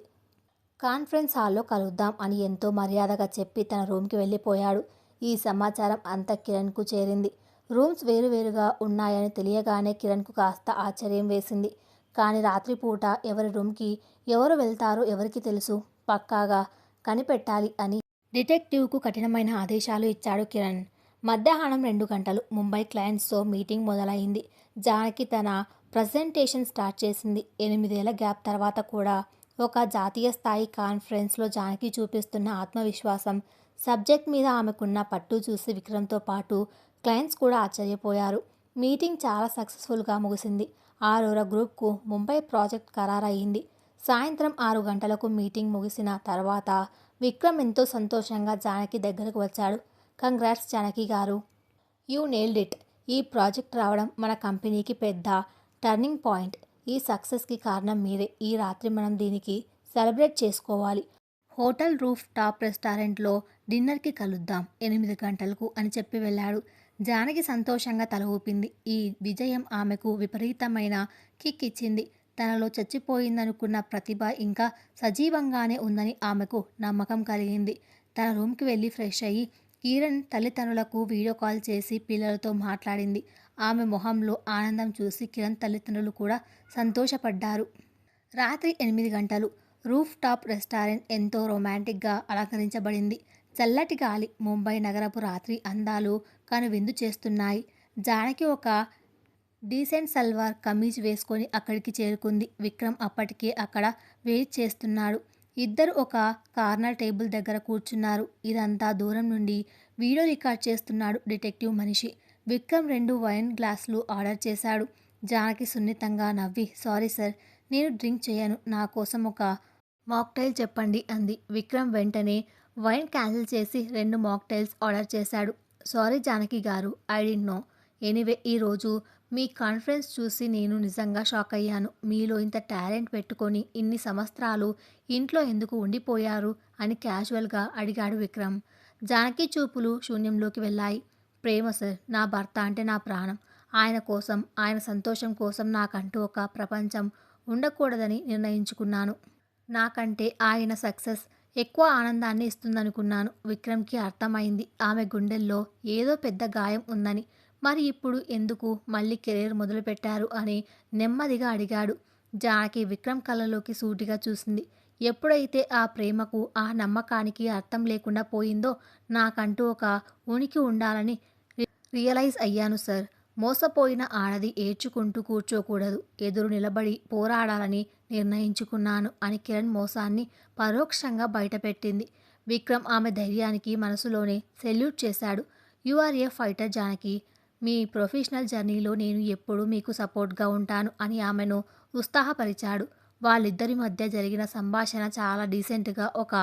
కాన్ఫరెన్స్ హాల్లో కలుద్దాం అని ఎంతో మర్యాదగా చెప్పి తన రూమ్కి వెళ్ళిపోయాడు. ఈ సమాచారం అంతా కిరణ్కు చేరింది. రూమ్స్ వేరువేరుగా ఉన్నాయని తెలియగానే కిరణ్కు కాస్త ఆశ్చర్యం వేసింది. కానీ రాత్రిపూట ఎవరి రూమ్కి ఎవరు వెళ్తారో ఎవరికి తెలుసు, పక్కాగా కనిపెట్టాలి అని డిటెక్టివ్కు కఠినమైన ఆదేశాలు ఇచ్చాడు కిరణ్. మధ్యాహ్నం 2 గంటలు ముంబై క్లయింట్స్తో మీటింగ్ మొదలైంది. జానకి తన ప్రజెంటేషన్ స్టార్ట్ చేసింది. 8 ఏళ్ల గ్యాప్ తర్వాత కూడా ఒక జాతీయ స్థాయి కాన్ఫరెన్స్లో జానకి చూపిస్తున్న ఆత్మవిశ్వాసం, సబ్జెక్ట్ మీద ఆమెకున్న పట్టు చూసి విక్రమ్తో పాటు క్లయింట్స్ కూడా ఆశ్చర్యపోయారు. మీటింగ్ చాలా సక్సెస్ఫుల్గా ముగిసింది. 6వ గ్రూప్కు ముంబై ప్రాజెక్ట్ ఖరారయ్యింది. సాయంత్రం 6 గంటలకు మీటింగ్ ముగిసిన తర్వాత విక్రమ్ ఎంతో సంతోషంగా జానకి దగ్గరకు వచ్చాడు. కంగ్రాట్స్ జానకి గారు, యూ నెయిల్డ్ ఇట్. ఈ ప్రాజెక్ట్ రావడం మన కంపెనీకి పెద్ద టర్నింగ్ పాయింట్. ఈ సక్సెస్కి కారణం మీరే. ఈ రాత్రి మనం దీనికి సెలబ్రేట్ చేసుకోవాలి. హోటల్ రూఫ్ టాప్ రెస్టారెంట్లో డిన్నర్కి కలుద్దాం 8 గంటలకు అని చెప్పి వెళ్ళాడు. జానకి సంతోషంగా తల ఊపింది. ఈ విజయం ఆమెకు విపరీతమైన కిక్ ఇచ్చింది. తనలో చచ్చిపోయిందనుకున్న ప్రతిభ ఇంకా సజీవంగానే ఉందని ఆమెకు నమ్మకం కలిగింది. తన రూమ్కి వెళ్ళి ఫ్రెష్ అయ్యి కిరణ్ తల్లిదండ్రులకు వీడియో కాల్ చేసి పిల్లలతో మాట్లాడింది. ఆమె మొహంలో ఆనందం చూసి కిరణ్ తల్లిదండ్రులు కూడా సంతోషపడ్డారు. రాత్రి 8 గంటలు. రూఫ్ టాప్ రెస్టారెంట్ ఎంతో రొమాంటిక్గా అలంకరించబడింది. చల్లటి గాలి, ముంబై నగరపు రాత్రి అందాలు కనువిందు చేస్తున్నాయి. జానకి ఒక డీసెంట్ సల్వార్ కమీజ్ వేసుకొని అక్కడికి చేరుకుంది. విక్రమ్ అప్పటికే అక్కడ వెయిట్ చేస్తున్నాడు. ఇద్దరు ఒక కార్నర్ టేబుల్ దగ్గర కూర్చున్నారు. ఇదంతా దూరం నుండి వీడియో రికార్డ్ చేస్తున్నాడు డిటెక్టివ్ మనిషి. విక్రమ్ 2 వైన్ గ్లాసులు ఆర్డర్ చేశాడు. జానకి సున్నితంగా నవ్వి, సారీ సార్, నేను డ్రింక్ చేయను, నా కోసం ఒక మాక్టైల్ చెప్పండి అంది. విక్రమ్ వెంటనే వైన్ క్యాన్సిల్ చేసి 2 మాక్టైల్స్ ఆర్డర్ చేశాడు. సారీ జానకి గారు, ఐ డిడ్ంట్ నో. ఎనీవే ఈరోజు మీ కాన్ఫరెన్స్ చూసి నేను నిజంగా షాక్ అయ్యాను. మీలో ఇంత టాలెంట్ పెట్టుకొని ఇన్ని సంవత్సరాలు ఇంట్లో ఎందుకు ఉండిపోయారు అని క్యాజువల్గా అడిగాడు విక్రమ్. జానకి చూపులు శూన్యంలోకి వెళ్ళాయి. ప్రేమ సార్, నా భర్త అంటే నా ప్రాణం. ఆయన కోసం, ఆయన సంతోషం కోసం నాకంటూ ఒక ప్రపంచం ఉండకూడదని నిర్ణయించుకున్నాను. నాకంటే ఆయన సక్సెస్ ఎక్కువ ఆనందాన్ని ఇస్తుందనుకున్నాను. విక్రమ్కి అర్థమైంది ఆమె గుండెల్లో ఏదో పెద్ద గాయం ఉందని. మరి ఇప్పుడు ఎందుకు మళ్ళీ కెరీర్ మొదలుపెట్టారు అని నెమ్మదిగా అడిగాడు. జానకి విక్రమ్ కళ్ళలోకి సూటిగా చూసింది. ఎప్పుడైతే ఆ ప్రేమకు, ఆ నమ్మకానికి అర్థం లేకుండా పోయిందో నాకంటూ ఒక ఉనికి ఉండాలని రియలైజ్ అయ్యాను సార్. మోసపోయిన ఆడది ఏడ్చుకుంటూ కూర్చోకూడదు, ఎదురు నిలబడి పోరాడాలని నిర్ణయించుకున్నాను అని కిరణ్ మోసాన్ని పరోక్షంగా బయటపెట్టింది. విక్రమ్ ఆమె ధైర్యానికి మనసులోనే సెల్యూట్ చేశాడు. You are a fighter Janaki. మీ ప్రొఫెషనల్ జర్నీలో నేను ఎప్పుడూ మీకు సపోర్ట్గా ఉంటాను అని ఆమెను ఉత్సాహపరిచాడు. వాళ్ళిద్దరి మధ్య జరిగిన సంభాషణ చాలా డీసెంట్గా ఒక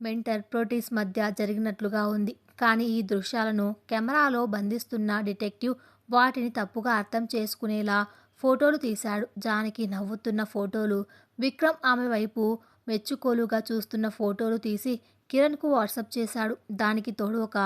మెంటర్ ప్రోటీస్ మధ్య జరిగినట్లుగా ఉంది. కానీ ఈ దృశ్యాలను కెమెరాలో బంధిస్తున్న డిటెక్టివ్ వాటిని తప్పుగా అర్థం చేసుకునేలా ఫోటోలు తీశాడు. జానకి నవ్వుతున్న ఫోటోలు, విక్రమ్ ఆమె వైపు మెచ్చుకోలుగా చూస్తున్న ఫోటోలు తీసి కిరణ్కు వాట్సాప్ చేశాడు. దానికి తోడు ఒక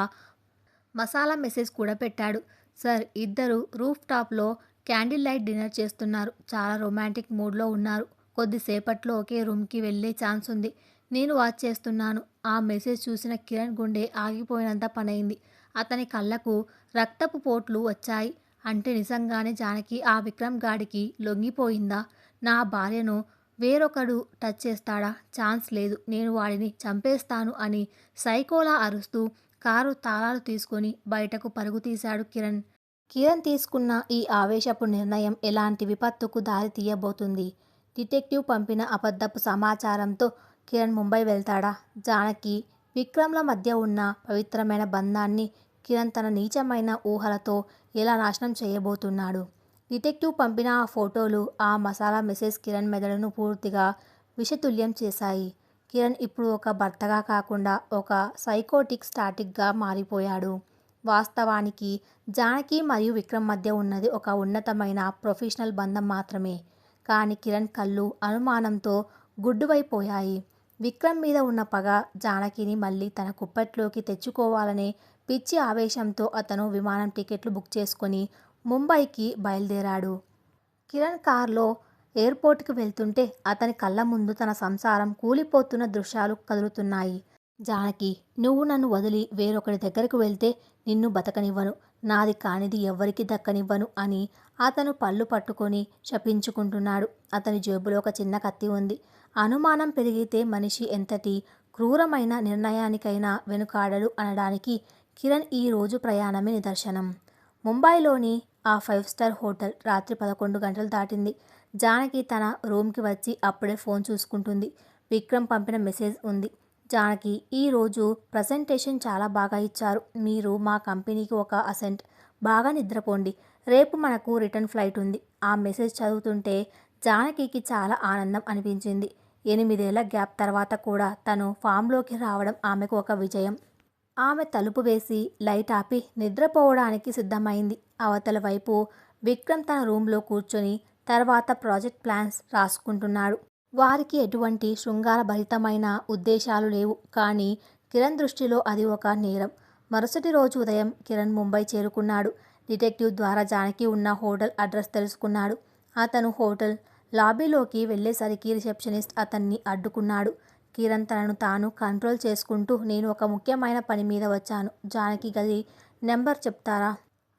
మసాలా మెసేజ్ కూడా పెట్టాడు. సార్, ఇద్దరు రూఫ్ టాప్లో క్యాండిల్ లైట్ డిన్నర్ చేస్తున్నారు. చాలా రొమాంటిక్ మూడ్లో ఉన్నారు. కొద్దిసేపట్లో ఒకే రూమ్కి వెళ్ళే ఛాన్స్ ఉంది. నేను వాచ్ చేస్తున్నాను. ఆ మెసేజ్ చూసిన కిరణ్ గుండె ఆగిపోయినంత పనైంది. అతని కళ్ళకు రక్తపు పోట్లు వచ్చాయి. అంటే నిజంగానే జానకి ఆ విక్రమ్ గాడికి లొంగిపోయిందా? నా భార్యను వేరొకడు టచ్ చేస్తాడా? ఛాన్స్ లేదు, నేను వాడిని చంపేస్తాను అని సైకోలా అరుస్తూ కారు తాళాలు తీసుకొని బయటకు పరుగు తీశాడు కిరణ్. కిరణ్ తీసుకున్న ఈ ఆవేశపు నిర్ణయం ఎలాంటి విపత్తుకు దారి తీయబోతుంది? డిటెక్టివ్ పంపిన అబద్ధపు సమాచారంతో కిరణ్ ముంబై వెళ్తాడా? జానకి, విక్రమ్ల మధ్య ఉన్న పవిత్రమైన బంధాన్ని కిరణ్ తన నీచమైన ఊహలతో ఎలా నాశనం చేయబోతున్నాడు? డిటెక్టివ్ పంపిన ఆ ఫోటోలు, ఆ మసాలా మెసేజ్ కిరణ్ మెదడును పూర్తిగా విషతుల్యం చేశాయి. కిరణ్ ఇప్పుడు ఒక భర్తగా కాకుండా ఒక సైకోటిక్ స్టాటిక్గా మారిపోయాడు. వాస్తవానికి జానకి మరియు విక్రమ్ మధ్య ఉన్నది ఒక ఉన్నతమైన ప్రొఫెషనల్ బంధం మాత్రమే. కానీ కిరణ్ కళ్ళు అనుమానంతో గుడ్డువైపోయాయి. విక్రమ్ మీద ఉన్న పగ, జానకిని మళ్ళీ తన కుప్పట్లోకి తెచ్చుకోవాలనే పిచ్చి ఆవేశంతో అతను విమానం టికెట్లు బుక్ చేసుకొని ముంబైకి బయలుదేరాడు. కిరణ్ కార్లో ఎయిర్పోర్ట్కి వెళ్తుంటే అతని కళ్ళ ముందు తన సంసారం కూలిపోతున్న దృశ్యాలు కదులుతున్నాయి. జానకి, నువ్వు నన్ను వదిలి వేరొకరి దగ్గరకు వెళ్తే నిన్ను బతకనివ్వను, నాది కానిది ఎవ్వరికి దక్కనివ్వను అని అతను పళ్ళు పట్టుకొని శపించుకుంటున్నాడు. అతని జేబులో ఒక చిన్న కత్తి ఉంది. అనుమానం పెరిగితే మనిషి ఎంతటి క్రూరమైన నిర్ణయానికైనా వెనుకాడడు అనడానికి కిరణ్ ఈ రోజు ప్రయాణమే నిదర్శనం. ముంబైలోని ఆ 5 స్టార్ హోటల్. రాత్రి 11 గంటలు దాటింది. జానకి తన రూమ్కి వచ్చి అప్పుడే ఫోన్ చూసుకుంటుంది. విక్రమ్ పంపిన మెసేజ్ ఉంది. జానకి, ఈరోజు ప్రజెంటేషన్ చాలా బాగా ఇచ్చారు. మీరు మా కంపెనీకి ఒక అసెంట్. బాగా నిద్రపోండి. రేపు మనకు రిటర్న్ ఫ్లైట్ ఉంది. ఆ మెసేజ్ చదువుతుంటే జానకికి చాలా ఆనందం అనిపించింది. 8 ఏళ్ల గ్యాప్ తర్వాత కూడా తను ఫామ్లోకి రావడం ఆమెకు ఒక విజయం. ఆమె తలుపు వేసి లైట్ ఆపి నిద్రపోవడానికి సిద్ధమైంది. అవతల వైపు విక్రమ్ తన రూమ్లో కూర్చొని తర్వాత ప్రాజెక్ట్ ప్లాన్స్ రాసుకుంటున్నాడు. వారికి ఎటువంటి శృంగారభరితమైన ఉద్దేశాలు లేవు. కానీ కిరణ్ దృష్టిలో అది ఒక నేరం. మరుసటి రోజు ఉదయం కిరణ్ ముంబై చేరుకున్నాడు. డిటెక్టివ్ ద్వారా జానకి ఉన్న హోటల్ అడ్రస్ తెలుసుకున్నాడు. అతను హోటల్ లాబీలోకి వెళ్ళేసరికి రిసెప్షనిస్ట్ అతన్ని అడ్డుకున్నాడు. కిరణ్ తనను తాను కంట్రోల్ చేసుకుంటూ, నేను ఒక ముఖ్యమైన పని మీద వచ్చాను, జానకి గది నెంబర్ చెప్తారా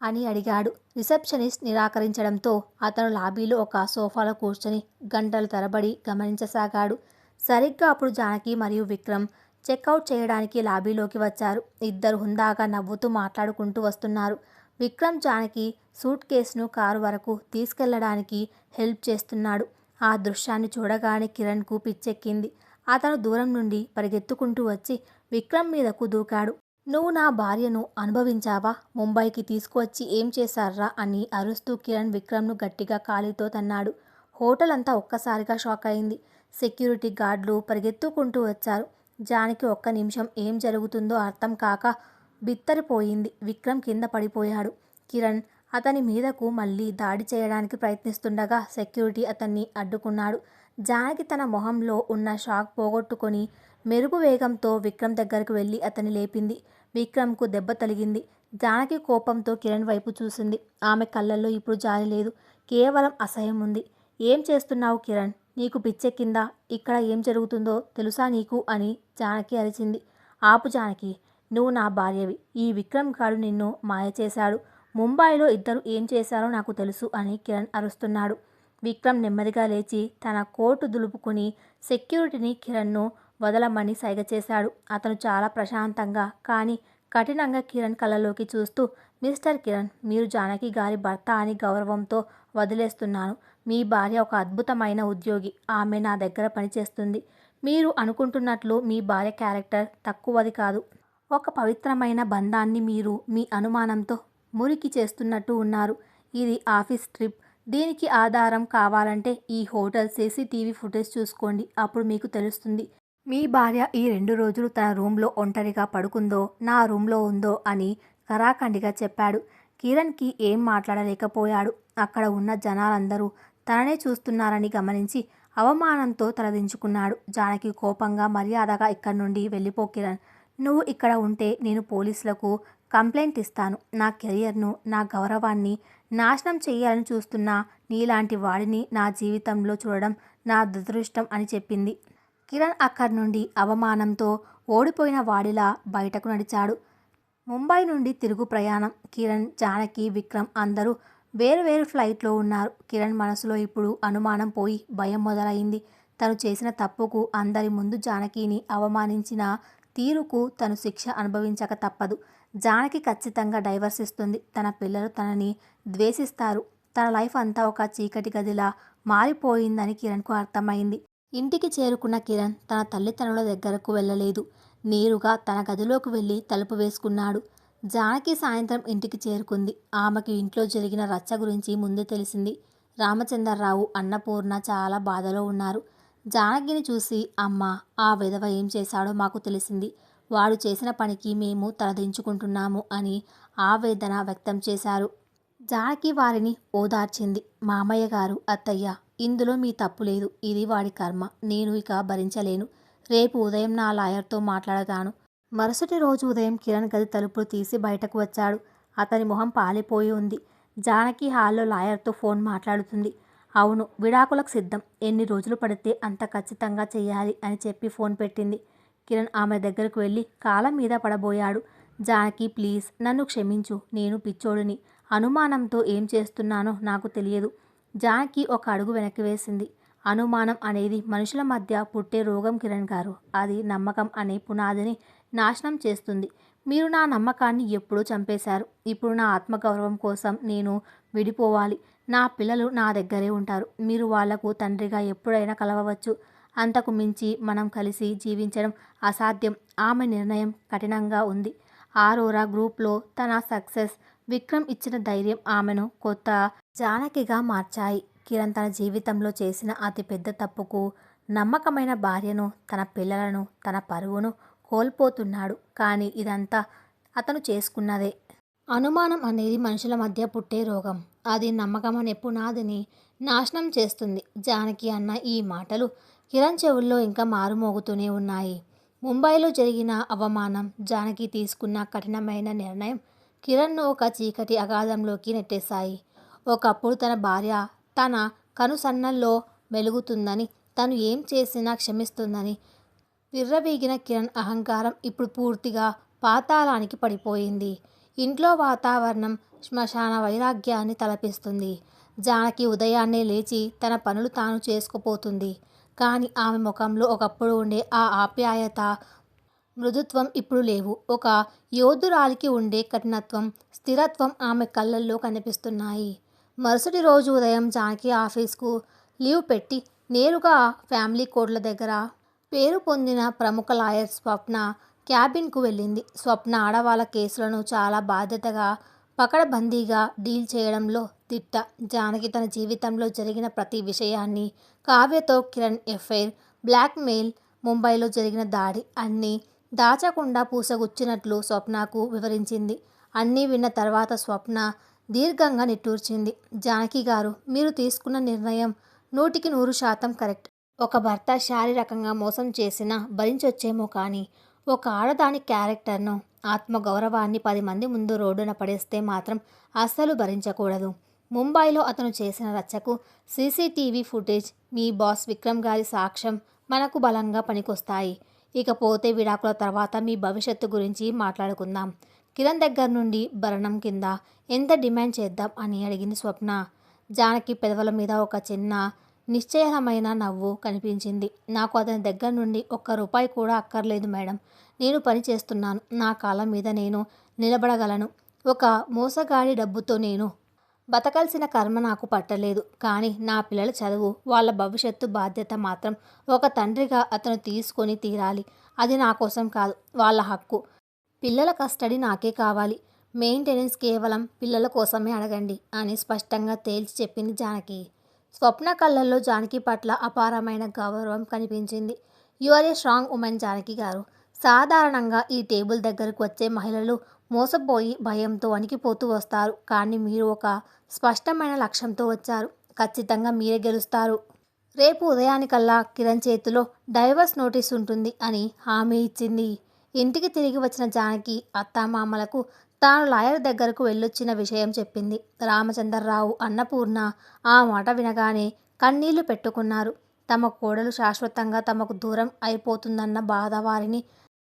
అని అడిగాడు. రిసెప్షనిస్ట్ నిరాకరించడంతో అతను లాబీలో ఒక సోఫాలో కూర్చొని గంటలు తరబడి గమనించసాగాడు. సరిగ్గా అప్పుడు జానకి మరియు విక్రమ్ చెక్అవుట్ చేయడానికి లాబీలోకి వచ్చారు. ఇద్దరు హుందాగా నవ్వుతూ మాట్లాడుకుంటూ వస్తున్నారు. విక్రమ్ జానకి సూట్ కేసును కారు వరకు తీసుకెళ్లడానికి హెల్ప్ చేస్తున్నాడు. ఆ దృశ్యాన్ని చూడగానే కిరణ్కు పిచ్చెక్కింది. అతను దూరం నుండి పరిగెత్తుకుంటూ వచ్చి విక్రమ్ మీదకు దూకాడు. నువ్వు నా భార్యను అనుభవించావా? ముంబైకి తీసుకువచ్చి ఏం చేశారా అని అరుస్తూ కిరణ్ విక్రమ్ను గట్టిగా కాలితో తన్నాడు. హోటల్ అంతా ఒక్కసారిగా షాక్ అయింది. సెక్యూరిటీ గార్డులు పరిగెత్తుకుంటూ వచ్చారు. జానకి ఒక్క నిమిషం ఏం జరుగుతుందో అర్థం కాక బిత్తరిపోయింది. విక్రమ్ కింద పడిపోయాడు. కిరణ్ అతని మీదకు మళ్ళీ దాడి చేయడానికి ప్రయత్నిస్తుండగా సెక్యూరిటీ అతన్ని అడ్డుకున్నాడు. జానకి తన మొహంలో ఉన్న షాక్ పోగొట్టుకొని మెరుపు వేగంతో విక్రమ్ దగ్గరకు వెళ్ళి అతన్ని లేపింది. విక్రమ్కు దెబ్బ తగిలింది. జానకి కోపంతో కిరణ్ వైపు చూసింది. ఆమె కళ్ళల్లో ఇప్పుడు జాలి లేదు, కేవలం అసహ్యం ఉంది. ఏం చేస్తున్నావు కిరణ్? నీకు పిచ్చెక్కిందా? ఇక్కడ ఏం జరుగుతుందో తెలుసా నీకు అని జానకి అరిచింది. ఆపు జానకి, నువ్వు నా భార్యవి. ఈ విక్రమ్ గాడు నిన్ను మాయ చేశాడు. ముంబైలో ఇద్దరు ఏం చేశారో నాకు తెలుసు అని కిరణ్ అరుస్తున్నాడు. విక్రమ్ నెమ్మదిగా లేచి తన కోటు దులుపుకుని సెక్యూరిటీని కిరణ్ను వదలమని సైగ చేశాడు. అతను చాలా ప్రశాంతంగా కానీ కఠినంగా కిరణ్ కళ్ళలోకి చూస్తూ, మిస్టర్ కిరణ్, మీరు జానకి గారి భర్త అని గౌరవంతో వదిలేస్తున్నాను. మీ భార్య ఒక అద్భుతమైన ఉద్యోగి. ఆమె నా దగ్గర పనిచేస్తుంది. మీరు అనుకుంటున్నట్లు మీ భార్య క్యారెక్టర్ తక్కువది కాదు. ఒక పవిత్రమైన బంధాన్ని మీరు మీ అనుమానంతో మురికి చేస్తున్నట్టు ఉన్నారు. ఇది ఆఫీస్ ట్రిప్. దీనికి ఆధారం కావాలంటే ఈ హోటల్ సీసీటీవీ ఫుటేజ్ చూసుకోండి. అప్పుడు మీకు తెలుస్తుంది మీ భార్య ఈ 2 రోజులు తన రూమ్లో ఒంటరిగా పడుకుందో నా రూమ్లో ఉందో అని కరాఖండిగా చెప్పాడు. కిరణ్కి ఏం మాట్లాడలేకపోయాడు. అక్కడ ఉన్న జనాలందరూ తననే చూస్తున్నారని గమనించి అవమానంతో తలదించుకున్నాడు. జానకి కోపంగా, మర్యాదగా ఇక్కడి నుండి వెళ్ళిపో కిరణ్. నువ్వు ఇక్కడ ఉంటే నేను పోలీసులకు కంప్లైంట్ ఇస్తాను. నా కెరియర్ను, నా గౌరవాన్ని నాశనం చేయాలని చూస్తున్నా నీలాంటి వాడిని నా జీవితంలో చూడడం నా దురదృష్టం అని చెప్పింది. కిరణ్ అక్కడి నుండి అవమానంతో ఓడిపోయిన వాడిలా బయటకు నడిచాడు. ముంబై నుండి తిరుగు ప్రయాణం. కిరణ్, జానకి, విక్రమ్ అందరూ వేరు ఫ్లైట్లో ఉన్నారు. కిరణ్ మనసులో ఇప్పుడు అనుమానం పోయి భయం మొదలైంది. తను చేసిన తప్పుకు, అందరి ముందు జానకిని అవమానించిన తీరుకు తను శిక్ష అనుభవించక తప్పదు. జానకి ఖచ్చితంగా డైవర్స్ ఇస్తుంది. తన పిల్లలు తనని ద్వేషిస్తారు. తన లైఫ్ అంతా ఒక చీకటి గదిలా మారిపోయిందని కిరణ్కు అర్థమైంది. ఇంటికి చేరుకున్న కిరణ్ తన తల్లిదండ్రుల దగ్గరకు వెళ్ళలేదు. నేరుగా తన గదిలోకి వెళ్ళి తలుపు వేసుకున్నాడు. జానకి సాయంత్రం ఇంటికి చేరుకుంది. ఆమెకు ఇంట్లో జరిగిన రచ్చ గురించి ముందే తెలిసింది. రామచంద్రరావు, అన్నపూర్ణ చాలా బాధలో ఉన్నారు. జానకిని చూసి, అమ్మా, ఆ విధవ ఏం చేశాడో మాకు తెలిసింది. వాడు చేసిన పనికి మేము తలదించుకుంటున్నాము అని ఆవేదన వ్యక్తం చేశారు. జానకి వారిని ఓదార్చింది. మామయ్య గారు, అత్తయ్య, ఇందులో మీ తప్పు లేదు. ఇది వాడి కర్మ. నేను ఇక భరించలేను. రేపు ఉదయం నా లాయర్తో మాట్లాడతాను. మరుసటి రోజు ఉదయం కిరణ్ గది తలుపులు తీసి బయటకు వచ్చాడు. అతని మొహం పాలిపోయి ఉంది. జానకి హాల్లో లాయర్తో ఫోన్ మాట్లాడుతుంది. అవును, విడాకులకు సిద్ధం. ఎన్ని రోజులు పడితే అంత ఖచ్చితంగా చెయ్యాలి అని చెప్పి ఫోన్ పెట్టింది. కిరణ్ ఆమె దగ్గరకు వెళ్ళి కాళ్ళ మీద పడబోయాడు. జానకి, ప్లీజ్ నన్ను క్షమించు. నేను పిచ్చోడిని. అనుమానంతో ఏం చేస్తున్నానో నాకు తెలియదు. జానకి ఒక అడుగు వెనక్కి వేసింది. అనుమానం అనేది మనుషుల మధ్య పుట్టే రోగం కిరణ్ గారు. అది నమ్మకం అనే పునాదిని నాశనం చేస్తుంది. మీరు నా నమ్మకాన్ని ఎప్పుడూ చంపేశారు. ఇప్పుడు నా ఆత్మగౌరవం కోసం నేను విడిపోవాలి. నా పిల్లలు నా దగ్గరే ఉంటారు. మీరు వాళ్లకు తండ్రిగా ఎప్పుడైనా కలవవచ్చు. అంతకు మించి మనం కలిసి జీవించడం అసాధ్యం. ఆమె నిర్ణయం కఠినంగా ఉంది. ఆరోరా గ్రూప్లో తన సక్సెస్, విక్రమ్ ఇచ్చిన ధైర్యం ఆమెను కొత్త జానకిగా మార్చాయి. కిరణ్ తన జీవితంలో చేసిన అతిపెద్ద తప్పుకు, నమ్మకమైన భార్యను, తన పిల్లలను, తన పరువును కోల్పోతున్నాడు. కానీ ఇదంతా అతను చేసుకున్నదే. అనుమానం అనేది మనుషుల మధ్య పుట్టే రోగం. అది నమ్మకం అనే పునాదిని నాశనం చేస్తుంది. జానకి అన్న ఈ మాటలు కిరణ్ చెవుల్లో ఇంకా మారుమోగుతూనే ఉన్నాయి. ముంబైలో జరిగిన అవమానం, జానకి తీసుకున్న కఠినమైన నిర్ణయం కిరణ్ను ఒక చీకటి అగాధంలోకి నెట్టేశాయి. ఒకప్పుడు తన భార్య తన కనుసన్నల్లో మెలుగుతుందని, తను ఏం చేసినా క్షమిస్తుందని విర్రవీగిన కిరణ్ అహంకారం ఇప్పుడు పూర్తిగా పాతాళానికి పడిపోయింది. ఇంట్లో వాతావరణం శ్మశాన వైరాగ్యాన్ని తలపిస్తుంది. జానకి ఉదయాన్నే లేచి తన పనులు తాను చేసుకుపోతుంది. కానీ ఆమె ముఖంలో ఒకప్పుడు ఉండే ఆ ఆప్యాయత, మృదుత్వం ఇప్పుడు లేవు. ఒక యోధురాలికి ఉండే కఠినత్వం, స్థిరత్వం ఆమె కళ్ళల్లో కనిపిస్తున్నాయి. మరుసటి రోజు ఉదయం జానకి ఆఫీస్కు లీవ్ పెట్టి నేరుగా ఫ్యామిలీ కోర్టుల దగ్గర పేరు పొందిన ప్రముఖ లాయర్ స్వప్న క్యాబిన్కు వెళ్ళింది. స్వప్న ఆడవాళ్ళ కేసులను చాలా బాధ్యతగా, పకడ్బందీగా డీల్ చేయడంలో దిట్ట. జానకి తన జీవితంలో జరిగిన ప్రతి విషయాన్ని, కావ్యతో కిరణ్ ఎఫైర్, బ్లాక్మెయిల్, ముంబైలో జరిగిన దాడి అన్నీ దాచకుండా పూసగుచ్చినట్లు స్వప్నకు వివరించింది. అన్నీ విన్న తర్వాత స్వప్న దీర్ఘంగా నిట్టూర్చింది. జానకి గారు, మీరు తీసుకున్న నిర్ణయం 100% కరెక్ట్. ఒక భర్త శారీరకంగా మోసం చేసినా భరించొచ్చేమో కానీ ఒక ఆడదాని క్యారెక్టర్ను, ఆత్మగౌరవాన్ని 10 మంది ముందు రోడ్డున పడేస్తే మాత్రం అస్సలు భరించకూడదు. ముంబైలో అతను చేసిన రచ్చకు సీసీటీవీ ఫుటేజ్, మీ బాస్ విక్రమ్ గారి సాక్ష్యం మనకు బలంగా పనికొస్తాయి. ఇకపోతే విడాకుల తర్వాత మీ భవిష్యత్తు గురించి మాట్లాడుకుందాం. కిరణ్ దగ్గర నుండి భరణం కింద ఎంత డిమాండ్ చేద్దాం అని అడిగింది స్వప్న. జానకి పెదవుల మీద ఒక చిన్న నిశ్చయమైన నవ్వు కనిపించింది. నాకు అతని దగ్గర నుండి ₹1 కూడా అక్కర్లేదు మేడం. నేను పని చేస్తున్నాను. నా కాళ్ళ మీద నేను నిలబడగలను. ఒక మోసగాడి డబ్బుతో నేను బతకాల్సిన కర్మ నాకు పట్టలేదు. కానీ నా పిల్లల చదువు, వాళ్ళ భవిష్యత్తు బాధ్యత మాత్రం ఒక తండ్రిగా అతను తీసుకొని తీరాలి. అది నా కోసం కాదు, వాళ్ళ హక్కు. పిల్లల కస్టడీ నాకే కావాలి. మెయింటెనెన్స్ కేవలం పిల్లల కోసమే అడగండి అని స్పష్టంగా తేల్చి చెప్పింది జానకి. స్వప్న కళ్ళల్లో జానకి పట్ల అపారమైన గౌరవం కనిపించింది. You are a strong woman Janaki గారు. సాధారణంగా ఈ టేబుల్ దగ్గరకు వచ్చే మహిళలు మోసపోయి భయంతో వణికిపోతూ వస్తారు. కానీ మీరు ఒక స్పష్టమైన లక్ష్యంతో వచ్చారు. ఖచ్చితంగా మీరే గెలుస్తారు. రేపు ఉదయానికల్లా కిరణ్ చేతిలో డైవర్స్ నోటీస్ ఉంటుంది అని హామీ ఇచ్చింది. ఇంటికి తిరిగి వచ్చిన జానకి అత్తామామలకు తాను లాయర్ దగ్గరకు వెళ్ళొచ్చిన విషయం చెప్పింది. రామచంద్రరావు, అన్నపూర్ణ ఆ మాట వినగానే కన్నీళ్లు పెట్టుకున్నారు. తమ కోడలు శాశ్వతంగా తమకు దూరం అయిపోతుందన్న బాధ వారిని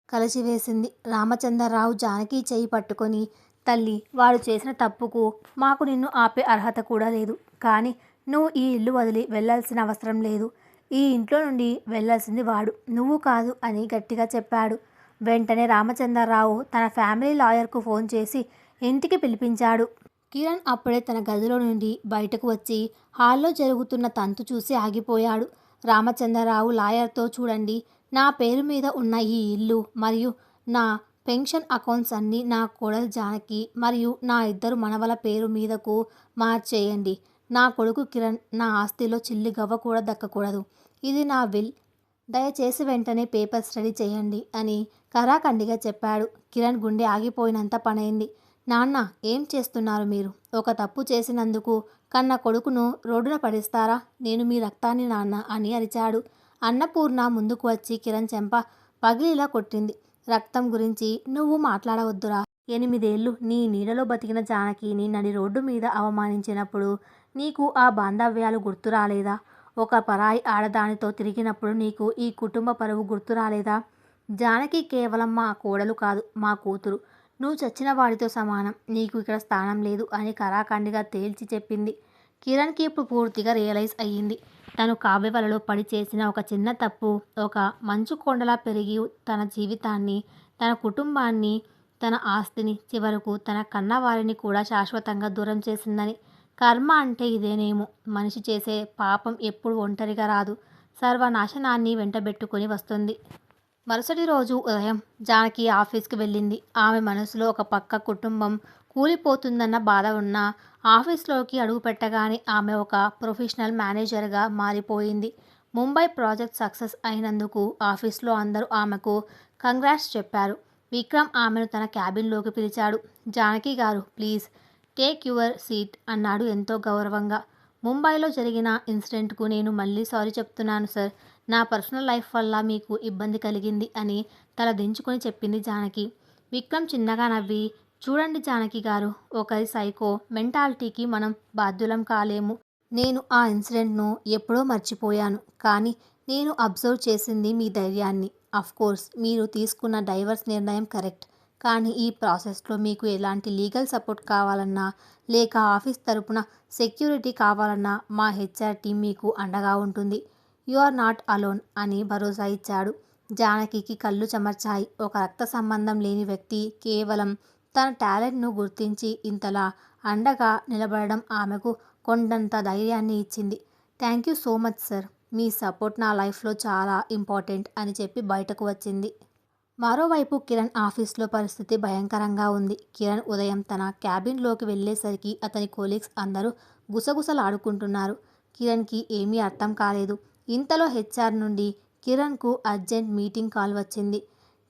కలిసివేసింది. రామచంద్రరావు జానకి చేయి పట్టుకొని, తల్లి, వాడు చేసిన తప్పుకు మాకు నిన్ను ఆపే అర్హత కూడా లేదు. కానీ నువ్వు ఈ ఇల్లు వదిలి వెళ్ళాల్సిన అవసరం లేదు. ఈ ఇంట్లో నుండి వెళ్ళాల్సింది వాడు, నువ్వు కాదు అని గట్టిగా చెప్పాడు. వెంటనే రామచంద్రరావు తన ఫ్యామిలీ లాయర్కు ఫోన్ చేసి ఇంటికి పిలిపించాడు. కిరణ్ అప్పుడే తన గదిలో నుండి బయటకు వచ్చి హాల్లో జరుగుతున్న తంతు చూసి ఆగిపోయాడు. రామచంద్రరావు లాయర్తో, చూడండి, నా పేరు మీద ఉన్న ఈ ఇల్లు మరియు నా పెన్షన్ అకౌంట్స్ అన్నీ నా కోడలు జానకి మరియు నా 2 మనవల పేరు మీదకు మార్చేయండి. నా కొడుకు కిరణ్ నా ఆస్తిలో చిల్లి గవ్వ కూడా దక్కకూడదు. ఇది నా విల్. దయచేసి వెంటనే పేపర్స్ రెడీ చేయండి అని కరాఖండిగా చెప్పాడు. కిరణ్ గుండె ఆగిపోయినంత పనైంది. నాన్న, ఏం చేస్తున్నారు మీరు? ఒక తప్పు చేసినందుకు కన్న కొడుకును రోడ్డున పడేస్తారా? నేను మీ రక్తాన్ని నాన్న అని అరిచాడు. అన్నపూర్ణ ముందుకు వచ్చి కిరణ్ చెంప పగిలిలా కొట్టింది. రక్తం గురించి నువ్వు మాట్లాడవద్దురా. 8 ఏళ్ళు నీ నీడలో బతికిన జానకిని నడి రోడ్డు మీద అవమానించినప్పుడు నీకు ఆ బాంధవ్యాలు గుర్తు రాలేదా? ఒక పరాయి ఆడదానితో తిరిగినప్పుడు నీకు ఈ కుటుంబ పరువు గుర్తు రాలేదా? జానకి కేవలం మా కోడలు కాదు, మా కూతురు. నువ్వు చచ్చిన వాడితో సమానం. నీకు ఇక్కడ స్థానం లేదు అని కరాఖండిగా తేల్చి చెప్పింది. కిరణ్కి ఇప్పుడు పూర్తిగా రియలైజ్ అయ్యింది. తను కావ్యవలలో పడి చేసిన ఒక చిన్న తప్పు ఒక మంచు కొండలా పెరిగి తన జీవితాన్ని, తన కుటుంబాన్ని, తన ఆస్తిని, చివరకు తన కన్నవారిని కూడా శాశ్వతంగా దూరం చేసిందని. కర్మ అంటే ఇదేనేమో. మనిషి చేసే పాపం ఎప్పుడు ఒంటరిగా రాదు, సర్వనాశనాన్ని వెంటబెట్టుకుని వస్తుంది. మరుసటి రోజు ఉదయం జానకి ఆఫీస్కి వెళ్ళింది. ఆమె మనసులో ఒక పక్క కుటుంబం కూలిపోతుందన్న బాధ ఉన్నా, ఆఫీస్లోకి అడుగుపెట్టగానే ఆమె ఒక ప్రొఫెషనల్ మేనేజర్గా మారిపోయింది. ముంబై ప్రాజెక్ట్ సక్సెస్ అయినందుకు ఆఫీస్లో అందరూ ఆమెకు కంగ్రాట్స్ చెప్పారు. విక్రమ్ ఆమెను తన క్యాబిన్లోకి పిలిచాడు. జానకి గారు, ప్లీజ్ టేక్ యువర్ సీట్ అన్నాడు ఎంతో గౌరవంగా. ముంబైలో జరిగిన ఇన్సిడెంట్కు నేను మళ్ళీ సారీ చెప్తున్నాను సార్. నా పర్సనల్ లైఫ్ వల్ల మీకు ఇబ్బంది కలిగింది అని తల దించుకొని చెప్పింది జానకి. విక్రమ్ చిన్నగా నవ్వి, చూడండి జానకి గారు, ఒకరి సైకో మెంటాలిటీకి మనం బాధ్యులం కాలేము. నేను ఆ ఇన్సిడెంట్ను ఎప్పుడో మర్చిపోయాను. కానీ నేను అబ్జర్వ్ చేసింది మీ ధైర్యాన్ని. అఫ్కోర్స్ మీరు తీసుకున్న డైవర్స్ నిర్ణయం కరెక్ట్. కానీ ఈ ప్రాసెస్లో మీకు ఎలాంటి లీగల్ సపోర్ట్ కావాలన్నా, లేక ఆఫీస్ తరపున సెక్యూరిటీ కావాలన్నా మా హెచ్ఆర్ టీం మీకు అండగా ఉంటుంది. యు ఆర్ నాట్ అలోన్ అని భరోసా ఇచ్చాడు. జానకికి కళ్ళు చెమర్చాయి. ఒక రక్త సంబంధం లేని వ్యక్తి కేవలం తన టాలెంట్ను గుర్తించి ఇంతలా అండగా నిలబడడం ఆమెకు కొండంత ధైర్యాన్ని ఇచ్చింది. Thank you so much sir. Me support నా లైఫ్లో చాలా ఇంపార్టెంట్ అని చెప్పి బయటకు వచ్చింది. మరోవైపు కిరణ్ ఆఫీస్లో పరిస్థితి భయంకరంగా ఉంది. కిరణ్ ఉదయం తన క్యాబిన్లోకి వెళ్ళేసరికి అతని కొలీగ్స్ అందరూ గుసగుసలాడుకుంటున్నారు. కిరణ్కి ఏమీ అర్థం కాలేదు. ఇంతలో హెచ్ఆర్ నుండి కిరణ్కు అర్జెంట్ మీటింగ్ కాల్ వచ్చింది.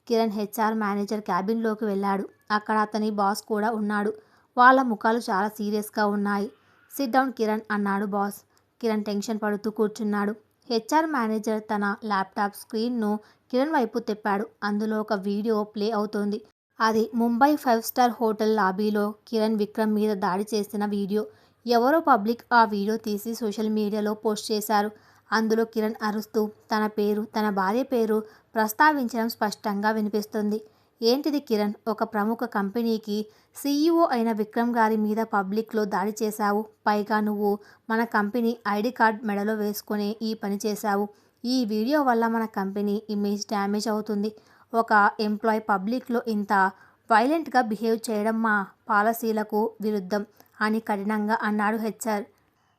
కిరణ్ హెచ్ఆర్ మేనేజర్ క్యాబిన్లోకి వెళ్ళాడు. అక్కడ అతని బాస్ కూడా ఉన్నాడు. వాళ్ళ ముఖాలు చాలా సీరియస్గా ఉన్నాయి. సిట్ డౌన్ కిరణ్ అన్నాడు బాస్. కిరణ్ టెన్షన్ పడుతూ కూర్చున్నాడు. హెచ్ఆర్ మేనేజర్ తన ల్యాప్టాప్ స్క్రీన్ను కిరణ్ వైపు తిప్పాడు. అందులో ఒక వీడియో ప్లే అవుతోంది. అది ముంబై 5 స్టార్ హోటల్ లాబీలో కిరణ్ విక్రమ్ మీద దాడి చేసిన వీడియో. ఎవరో పబ్లిక్ ఆ వీడియో తీసి సోషల్ మీడియాలో పోస్ట్ చేశారు. అందులో కిరణ్ అరుస్తూ తన పేరు, తన భార్య పేరు ప్రస్తావించడం స్పష్టంగా వినిపిస్తుంది. ఏంటిది కిరణ్? ఒక ప్రముఖ కంపెనీకి సీఈఓ అయిన విక్రమ్ గారి మీద పబ్లిక్లో దాడి చేశావు. పైగా నువ్వు మన కంపెనీ ఐడి కార్డ్ మెడలో వేసుకునే ఈ పని చేశావు. ఈ వీడియో వల్ల మన కంపెనీ ఇమేజ్ డ్యామేజ్ అవుతుంది. ఒక ఎంప్లాయ్ పబ్లిక్లో ఇంత వైలెంట్గా బిహేవ్ చేయడం మా పాలసీలకు విరుద్ధం అని కఠినంగా అన్నాడు హెచ్ఆర్.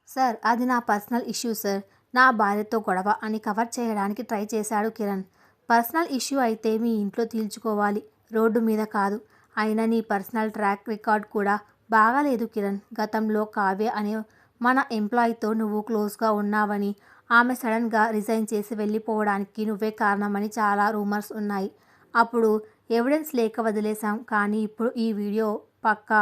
సార్, అది నా పర్సనల్ ఇష్యూ సార్. నా భార్యతో గొడవ అని కవర్ చేయడానికి ట్రై చేశాడు కిరణ్. పర్సనల్ ఇష్యూ అయితే మీ ఇంట్లో తీల్చుకోవాలి, రోడ్డు మీద కాదు. అయినా నీ పర్సనల్ ట్రాక్ రికార్డ్ కూడా బాగాలేదు కిరణ్. గతంలో కావ్య అనే మన ఎంప్లాయీతో నువ్వు క్లోజ్గా ఉన్నావని, ఆమె సడన్గా రిజైన్ చేసి వెళ్ళిపోవడానికి నువ్వే కారణమని చాలా రూమర్స్ ఉన్నాయి. అప్పుడు ఎవిడెన్స్ లేక వదిలేశాం. కానీ ఇప్పుడు ఈ వీడియో పక్కా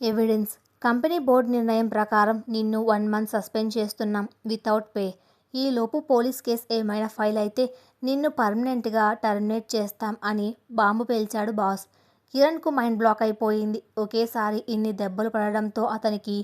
ఎవిడెన్స్. కంపెనీ బోర్డు నిర్ణయం ప్రకారం నిన్ను 1 మంత్ సస్పెండ్ చేస్తున్నాం వితౌట్ పే. ఈలోపు పోలీస్ కేసు ఏమైనా ఫైల్ అయితే నిన్ను పర్మనెంట్గా టర్మినేట్ చేస్తాం అని బాంబు పేల్చాడు బాస్. కిరణ్కు మైండ్ బ్లాక్ అయిపోయింది. ఒకేసారి ఇన్ని దెబ్బలు పడడంతో అతనికి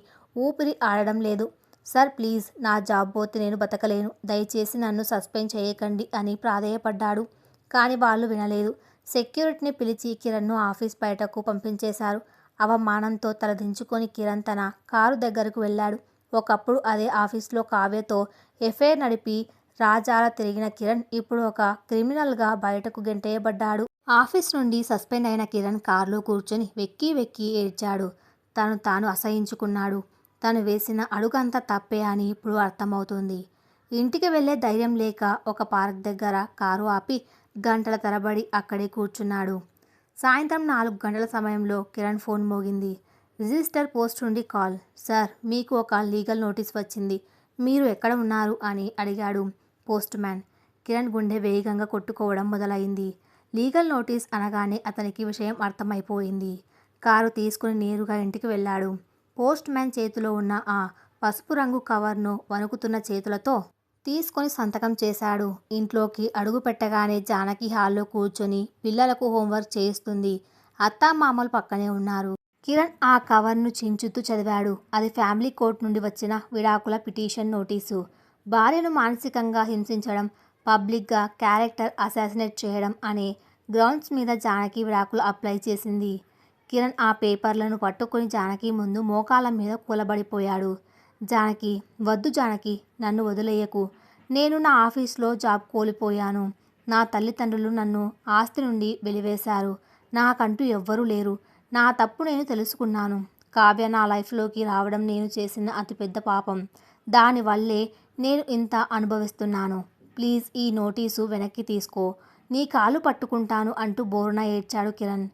ఊపిరి ఆడడం లేదు. సార్ ప్లీజ్, నా జాబ్ పోతే నేను బతకలేను. దయచేసి నన్ను సస్పెండ్ చేయకండి అని ప్రాధేయపడ్డాడు. కానీ వాళ్ళు వినలేదు. సెక్యూరిటీని పిలిచి కిరణ్ను ఆఫీస్ బయటకు పంపించేశారు. అవమానంతో తలదించుకొని కిరణ్ తన కారు దగ్గరకు వెళ్ళాడు. ఒకప్పుడు అదే ఆఫీస్లో కావ్యతో ఎఫైర్ నడిపి రాజాల తిరిగిన కిరణ్ ఇప్పుడు ఒక క్రిమినల్గా బయటకు గెంటేయబడ్డాడు. ఆఫీస్ నుండి సస్పెండ్ అయిన కిరణ్ కారులో కూర్చొని వెక్కి వెక్కి ఏడ్చాడు. తాను అసహించుకున్నాడు. తను వేసిన అడుగంతా తప్పే అని ఇప్పుడు అర్థమవుతుంది. ఇంటికి వెళ్ళే ధైర్యం లేక ఒక పార్క్ దగ్గర కారు ఆపి గంటల తరబడి అక్కడే కూర్చున్నాడు. సాయంత్రం 4 గంటల సమయంలో కిరణ్ ఫోన్ మోగింది. రిజిస్టర్ పోస్ట్ నుండి కాల్. సార్, మీకు ఒక లీగల్ నోటీస్ వచ్చింది. మీరు ఎక్కడ ఉన్నారు అని అడిగాడు పోస్ట్ మ్యాన్. కిరణ్ గుండె వేగంగా కొట్టుకోవడం మొదలైంది. లీగల్ నోటీస్ అనగానే అతనికి విషయం అర్థమైపోయింది. కారు తీసుకుని నేరుగా ఇంటికి వెళ్ళాడు. పోస్ట్ మ్యాన్ చేతిలో ఉన్న ఆ పసుపు రంగు కవర్ను వణుకుతున్న చేతులతో తీసుకొని సంతకం చేశాడు. ఇంట్లోకి అడుగు పెట్టగానే జానకి హాల్లో కూర్చొని పిల్లలకు హోంవర్క్ చేయిస్తుంది. అత్తామామలు పక్కనే ఉన్నారు. కిరణ్ ఆ కవర్ను చించుతూ చదివాడు. అది ఫ్యామిలీ కోర్టు నుండి వచ్చిన విడాకుల పిటిషన్ నోటీసు. భార్యను మానసికంగా హింసించడం, పబ్లిక్గా క్యారెక్టర్ అసాసినేట్ చేయడం అనే గ్రౌండ్స్ మీద జానకి విడాకులు అప్లై చేసింది. కిరణ్ ఆ పేపర్లను పట్టుకొని జానకి ముందు మోకాళ్ళ మీద కూలబడిపోయాడు. జానకి, వద్దు జానకి, నన్ను వదిలేయకు. నేను నా ఆఫీస్లో జాబ్ కోల్పోయాను. నా తల్లిదండ్రులు నన్ను ఆస్తి నుండి వెలివేశారు. నాకంటూ ఎవ్వరూ లేరు. నా తప్పు నేను తెలుసుకున్నాను. కావ్య నా లైఫ్లోకి రావడం నేను చేసిన అతిపెద్ద పాపం. దానివల్లే నేను ఇంత అనుభవిస్తున్నాను. ప్లీజ్ ఈ నోటీసు వెనక్కి తీసుకో. నీ కాలు పట్టుకుంటాను అంటూ బోరున ఏడ్చాడు కిరణ్.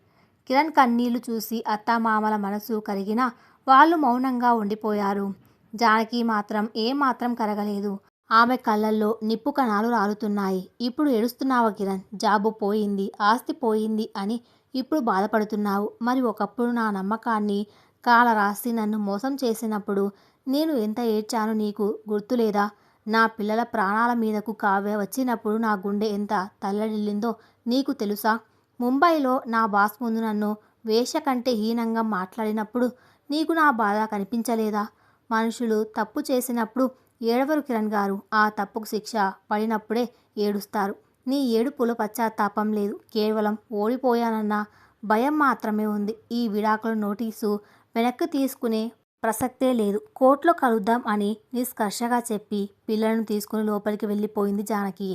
కిరణ్ కన్నీళ్లు చూసి అత్తామామల మనసు కరిగినా వాళ్ళు మౌనంగా ఉండిపోయారు. జానకి మాత్రం ఏమాత్రం కరగలేదు. ఆమె కళ్ళల్లో నిప్పు కణాలు రాలుతున్నాయి. ఇప్పుడు ఏడుస్తున్నావా కిరణ్? జాబు పోయింది, ఆస్తి పోయింది అని ఇప్పుడు బాధపడుతున్నావు. మరి ఒకప్పుడు నా నమ్మకాన్ని కాలరాసి నన్ను మోసం చేసినప్పుడు నేను ఎంత ఏడ్చానో నీకు గుర్తులేదా? నా పిల్లల ప్రాణాల మీదకు కావ్య వచ్చినప్పుడు నా గుండె ఎంత తల్లడిల్లిందో నీకు తెలుసా? ముంబైలో నా బాస్ ముందు నన్ను వేశ్య కంటే హీనంగా మాట్లాడినప్పుడు నీకు నా బాధ కనిపించలేదా? మనుషులు తప్పు చేసినప్పుడు ఏడవరు కిరణ్ గారు. ఆ తప్పుకు శిక్ష పడినప్పుడే ఏడుస్తారు. నీ ఏడుపులో పశ్చాత్తాపం లేదు. కేవలం ఓడిపోయానన్న భయం మాత్రమే ఉంది. ఈ విడాకుల నోటీసు వెనక్కి తీసుకునే ప్రసక్తే లేదు. కోర్టులో కలుద్దాం అని నిష్కర్షగా చెప్పి పిల్లలను తీసుకుని లోపలికి వెళ్ళిపోయింది జానకి.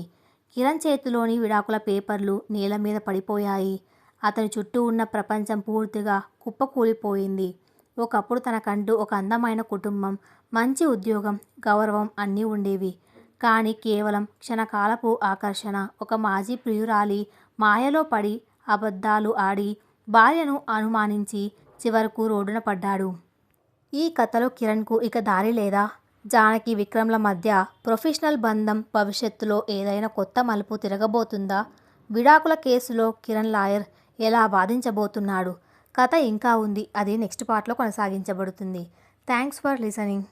కిరణ్ చేతిలోని విడాకుల పేపర్లు నేల మీద పడిపోయాయి. అతని చుట్టూ ఉన్న ప్రపంచం పూర్తిగా కుప్పకూలిపోయింది. ఒకప్పుడు తనకంటూ ఒక అందమైన కుటుంబం, మంచి ఉద్యోగం, గౌరవం అన్నీ ఉండేవి. కానీ కేవలం క్షణకాలపు ఆకర్షణ, ఒక మాజీ ప్రియురాలి మాయలో పడి అబద్ధాలు ఆడి భార్యను అనుమానించి చివరకు రోడ్డున పడ్డాడు. ఈ కథలో కిరణ్కు ఇక దారి లేదా? జానకి విక్రమ్ల మధ్య ప్రొఫెషనల్ బంధం భవిష్యత్తులో ఏదైనా కొత్త మలుపు తిరగబోతుందా? విడాకుల కేసులో కిరణ్ లాయర్ ఎలా వాదించబోతున్నాడు? కథ ఇంకా ఉంది, అది నెక్స్ట్ పార్ట్లో కొనసాగించబడుతుంది. Thanks for listening.